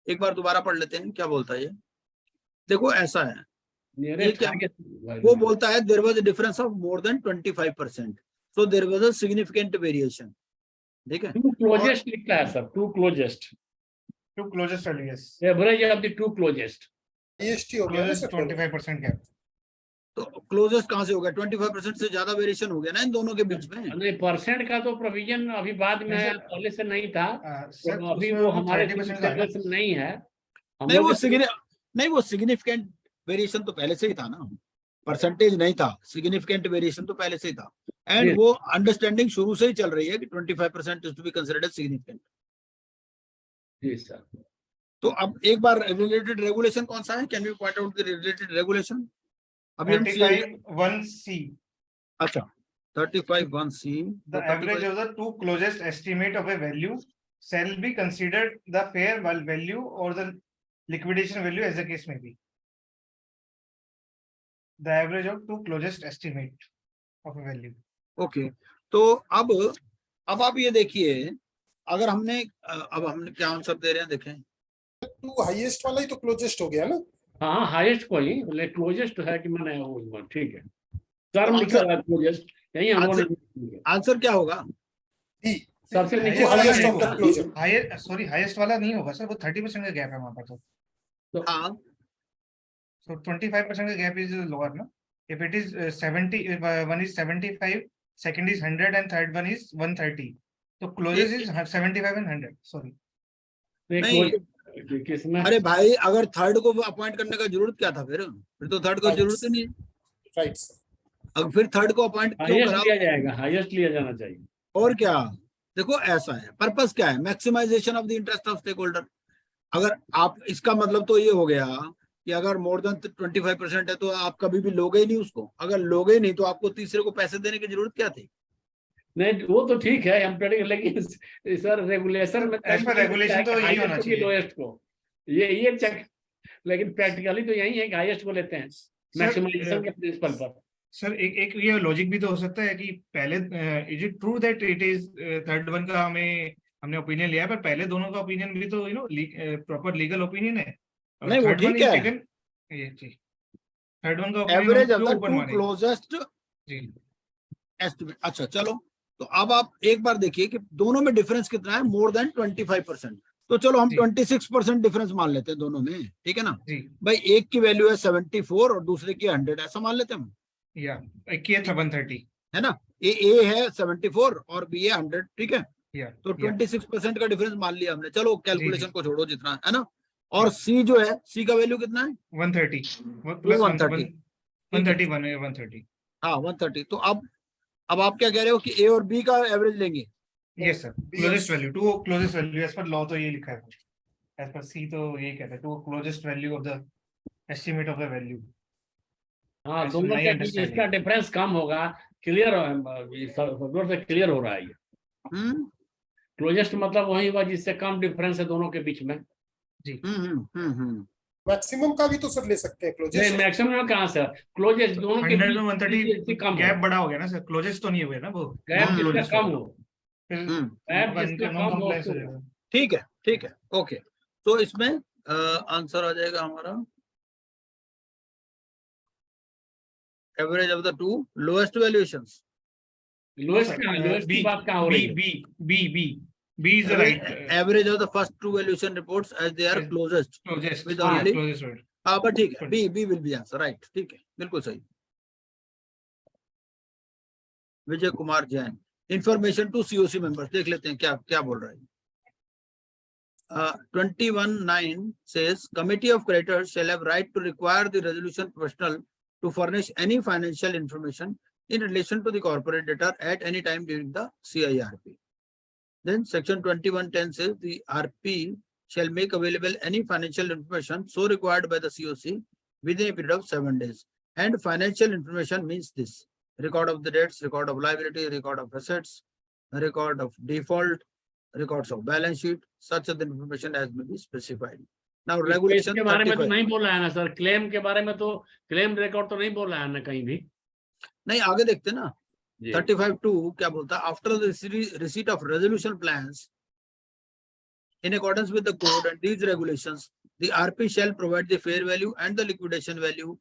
एक बार दोबारा पढ़ लेते हैं क्या बोलता है ये। देखो ऐसा है, नियरेस्ट क्या? वो बोलता है there was a difference of more than 25%, so there was a significant variation. ठीक है, टू क्लोजेस्ट लिखता है sir, two closest, Two closest value, yes. Average of the two closest. EST हो गया ना Closest सर? 25% gap. तो closest कहाँ से हो गया? 25% से ज्यादा वेरिएशन हो गया ना इन दोनों के बीच में। नहीं, परसेंट का तो प्रोविजन अभी बाद में नहीं, आया, सर। पहले से नहीं था, सर, तो अभी उसमें वो वो हमारे 30% का है ना? सिलेबस में नहीं है। हम नहीं लोग वो सिग्निफिकेंट वेरिएशन तो पहले से ही था ना, परसेंटेज नहीं था, सिग्निफिकेंट वेरिएशन तो पहले से ही था। And Yes. वो अंडरस्टैंडिंग शुरू से ही चल रही है कि 25% is to be considered significant. जी सर, तो अब एक बार रिलेटेड रेगुलेशन कौन सा है? Can you point out the related regulation? अभी हम 35(1)(c). अच्छा 35(1)(c). The average of the two closest estimate of a value shall be considered the fair value or the liquidation value as the case may be. The average of two closest estimate of a value. Okay, तो अब आप ये देखिए, अगर हमने अब हमने क्या आंसर दे रहे हैं देखें। टू हाईएस्ट वाला ही तो क्लोजेस्ट हो गया ना? हाँ हाईएस्ट को ही, क्लोजेस्ट है कि मैंने वो ठीक है, टर्म तो लिखा आंसर- है क्लोजेस्ट, यही हम लोगों ने आंसर क्या होगा? D. सबसे नीचे Highest वाला highest नहीं of the होगा। closure. हाईएस्ट वाला नहीं होगा सर, वो 30% का गैप है वहां पर तो। हाँ, So 25% का gap is lower, no? If it is 70, if one is 75, second is 100 and third one is 130. So closest is 75 and 100. Sorry. नहीं। किसमें? अरे भाई, अगर थर्ड को अपॉइंट करने का जरूरत क्या था? फिर तो थर्ड को Right. जरूरत ही नहीं। Right sir. अब फिर थर्ड को अपॉइंट क्यों हाईएस्ट करा? लिया जाएगा, हाईएस्ट लिया जाना चाहिए। और क्या? देखो ऐसा है, पर्पस क्या है? Maximization of the interest of stakeholder. अगर आप, इसका मतलब तो ये हो गया कि अगर मोर देन 25% है तो आप कभी भी लोगे ही नहीं उसको। अगर लोगे ही नहीं तो आपको तीसरे को पैसे देने की जरूरत क्या थी? नहीं वो तो ठीक है, हम लेकिन सर रेगुलेशन में As per regulation तो यही होना चाहिए। लोएस्ट को ये चेक, लेकिन प्रैक्टिकली तो यही है कि हाईएस्ट को लेते हैं मैक्सिमाइजेशन के प्रिंसिपल पर। सर एक ये लॉजिक भी तो हो सकता है कि पहले is it true that it is third one का हमने ओपिनियन लिया है, पर पहले दोनों का ओपिनियन भी तो प्रॉपर लीगल ओपिनियन है। और नहीं, वो third one ठीक is है। taken- ये जी, थर्ड वन का opinion एवरेज हम ऑफ क्यों द ऊपर टू माने? क्लोजेस्ट जी एस्टिमेट। अच्छा चलो, तो अब आप एक बार देखिए कि दोनों में डिफरेंस कितना है? मोर देन 25%। तो चलो हम जी। 26% डिफरेंस मान लेते हैं दोनों में, ठीक है ना जी भाई? एक की वैल्यू है 74 और दूसरे की 100, ऐसा मान लेते हैं हम, या किया था 130 है ना? ए है 74 और बी है 100, ठीक है? या तो 26% का डिफरेंस मान लिया हमने। चलो कैलकुलेशन जी। को छोड़ो जितना है ना। और सी जो है, सी का वैल्यू कितना है? 130 प्लस 130। 131 है 130। हाँ 130। तो अब आप क्या कह रहे हो कि ए और बी का एवरेज लेंगे? Yes sir, closest value to closest value as per law तो ये लिखा है, एज पर सी तो ये कहता है two closest value of the estimate of the value. हाँ, Yes, दोनों नहीं के बीच understanding। इसका डिफरेंस कम होगा, क्लियर से क्लियर हो रहा है। ये क्लोजेस्ट मतलब वही हुआ जिससे कम डिफरेंस है दोनों के बीच में। मैक्सिमम का भी तो सर ले सकते हैं नहीं, क्लोजेस्ट। मैक्सिमम कहाँ से? क्लोजेस्ट दोनों के 100 बीच में 130 कम गैप बड़ा हो गया ना सर, क्लोजेस्ट तो नहीं हुए ना वो। गैप जिसका closest कम वाला। हो, फिर गैप जिसका non कम हो compliance हो उसको- जाएगा। ठीक है ओके। तो इसमें आंसर आ जाएगा हमारा average of the to lowest valuations. Lowest की बात कहाँ हो रही है? B is the right average of the first two valuation reports as they are Yes. Closest closest with हाँ, only- closest word। हाँ बट ठीक है, B will be answer, right, ठीक है, बिल्कुल सही। Vijay Kumar Jain, information to COC members, देख लेते हैं क्या क्या बोल रहा है। 21(9) says committee of creditors shall have right to require the resolution professional to furnish any financial information in relation to the corporate debtor at any time during the CIRP. Then section 21(10) says the RP shall make available any financial information so required by the COC within a period of 7 days. And financial information means this: record of the debts, record of liability, record of assets, record of default, records of balance sheet, such other information as may be specified. Now regulation इसके बारे में तो 35 नहीं बोला है ना sir, claim के बारे में तो क्लेम रिकॉर्ड तो नहीं बोला है ना कहीं भी। नहीं, आगे देखते ना। जी। 35(2) क्या बोलता है? After the receipt of resolution plans in accordance with the code and these regulations, the RP shall provide the fair value and the liquidation value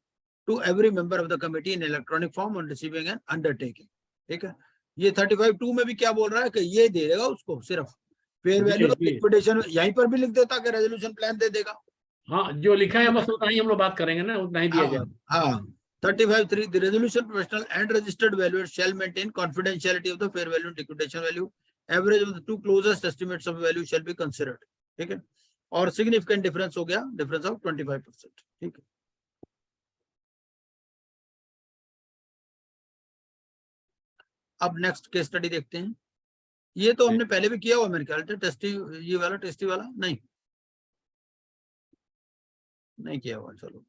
to every member of the committee in electronic form on receiving an undertaking. ठीक है, ये 35(2) में भी क्या बोल रहा है कि ये दे देगा उसको सिर्फ फेयर वैल्यू और लिक्विडेशन, यहीं पर भी लिख देता कि रेजोल्यूशन प्लान दे देगा। हाँ, जो लिखा है बस उतना ही हम लोग बात करेंगे ना, उतना ही दिया जाएगा। हाँ, 35(3) the resolution professional and registered valuer shall maintain confidentiality of the fair value and liquidation value. Average of the two closest estimates of value shall be considered. ठीक है, और significant difference हो गया, difference of 25%. ठीक है, अब next case study देखते हैं। ये तो हमने पहले भी किया हुआ मेरे ख्याल से, टेस्टी ये वाला, टेस्टी वाला नहीं किया हुआ। चलो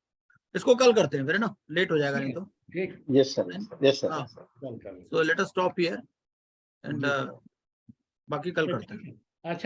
इसको कल करते हैं फिर ना, लेट हो जाएगा नहीं तो। ठीक, Yes, sir. Yes, sir. हाँ, so let us stop here and बाकी कल करते हैं।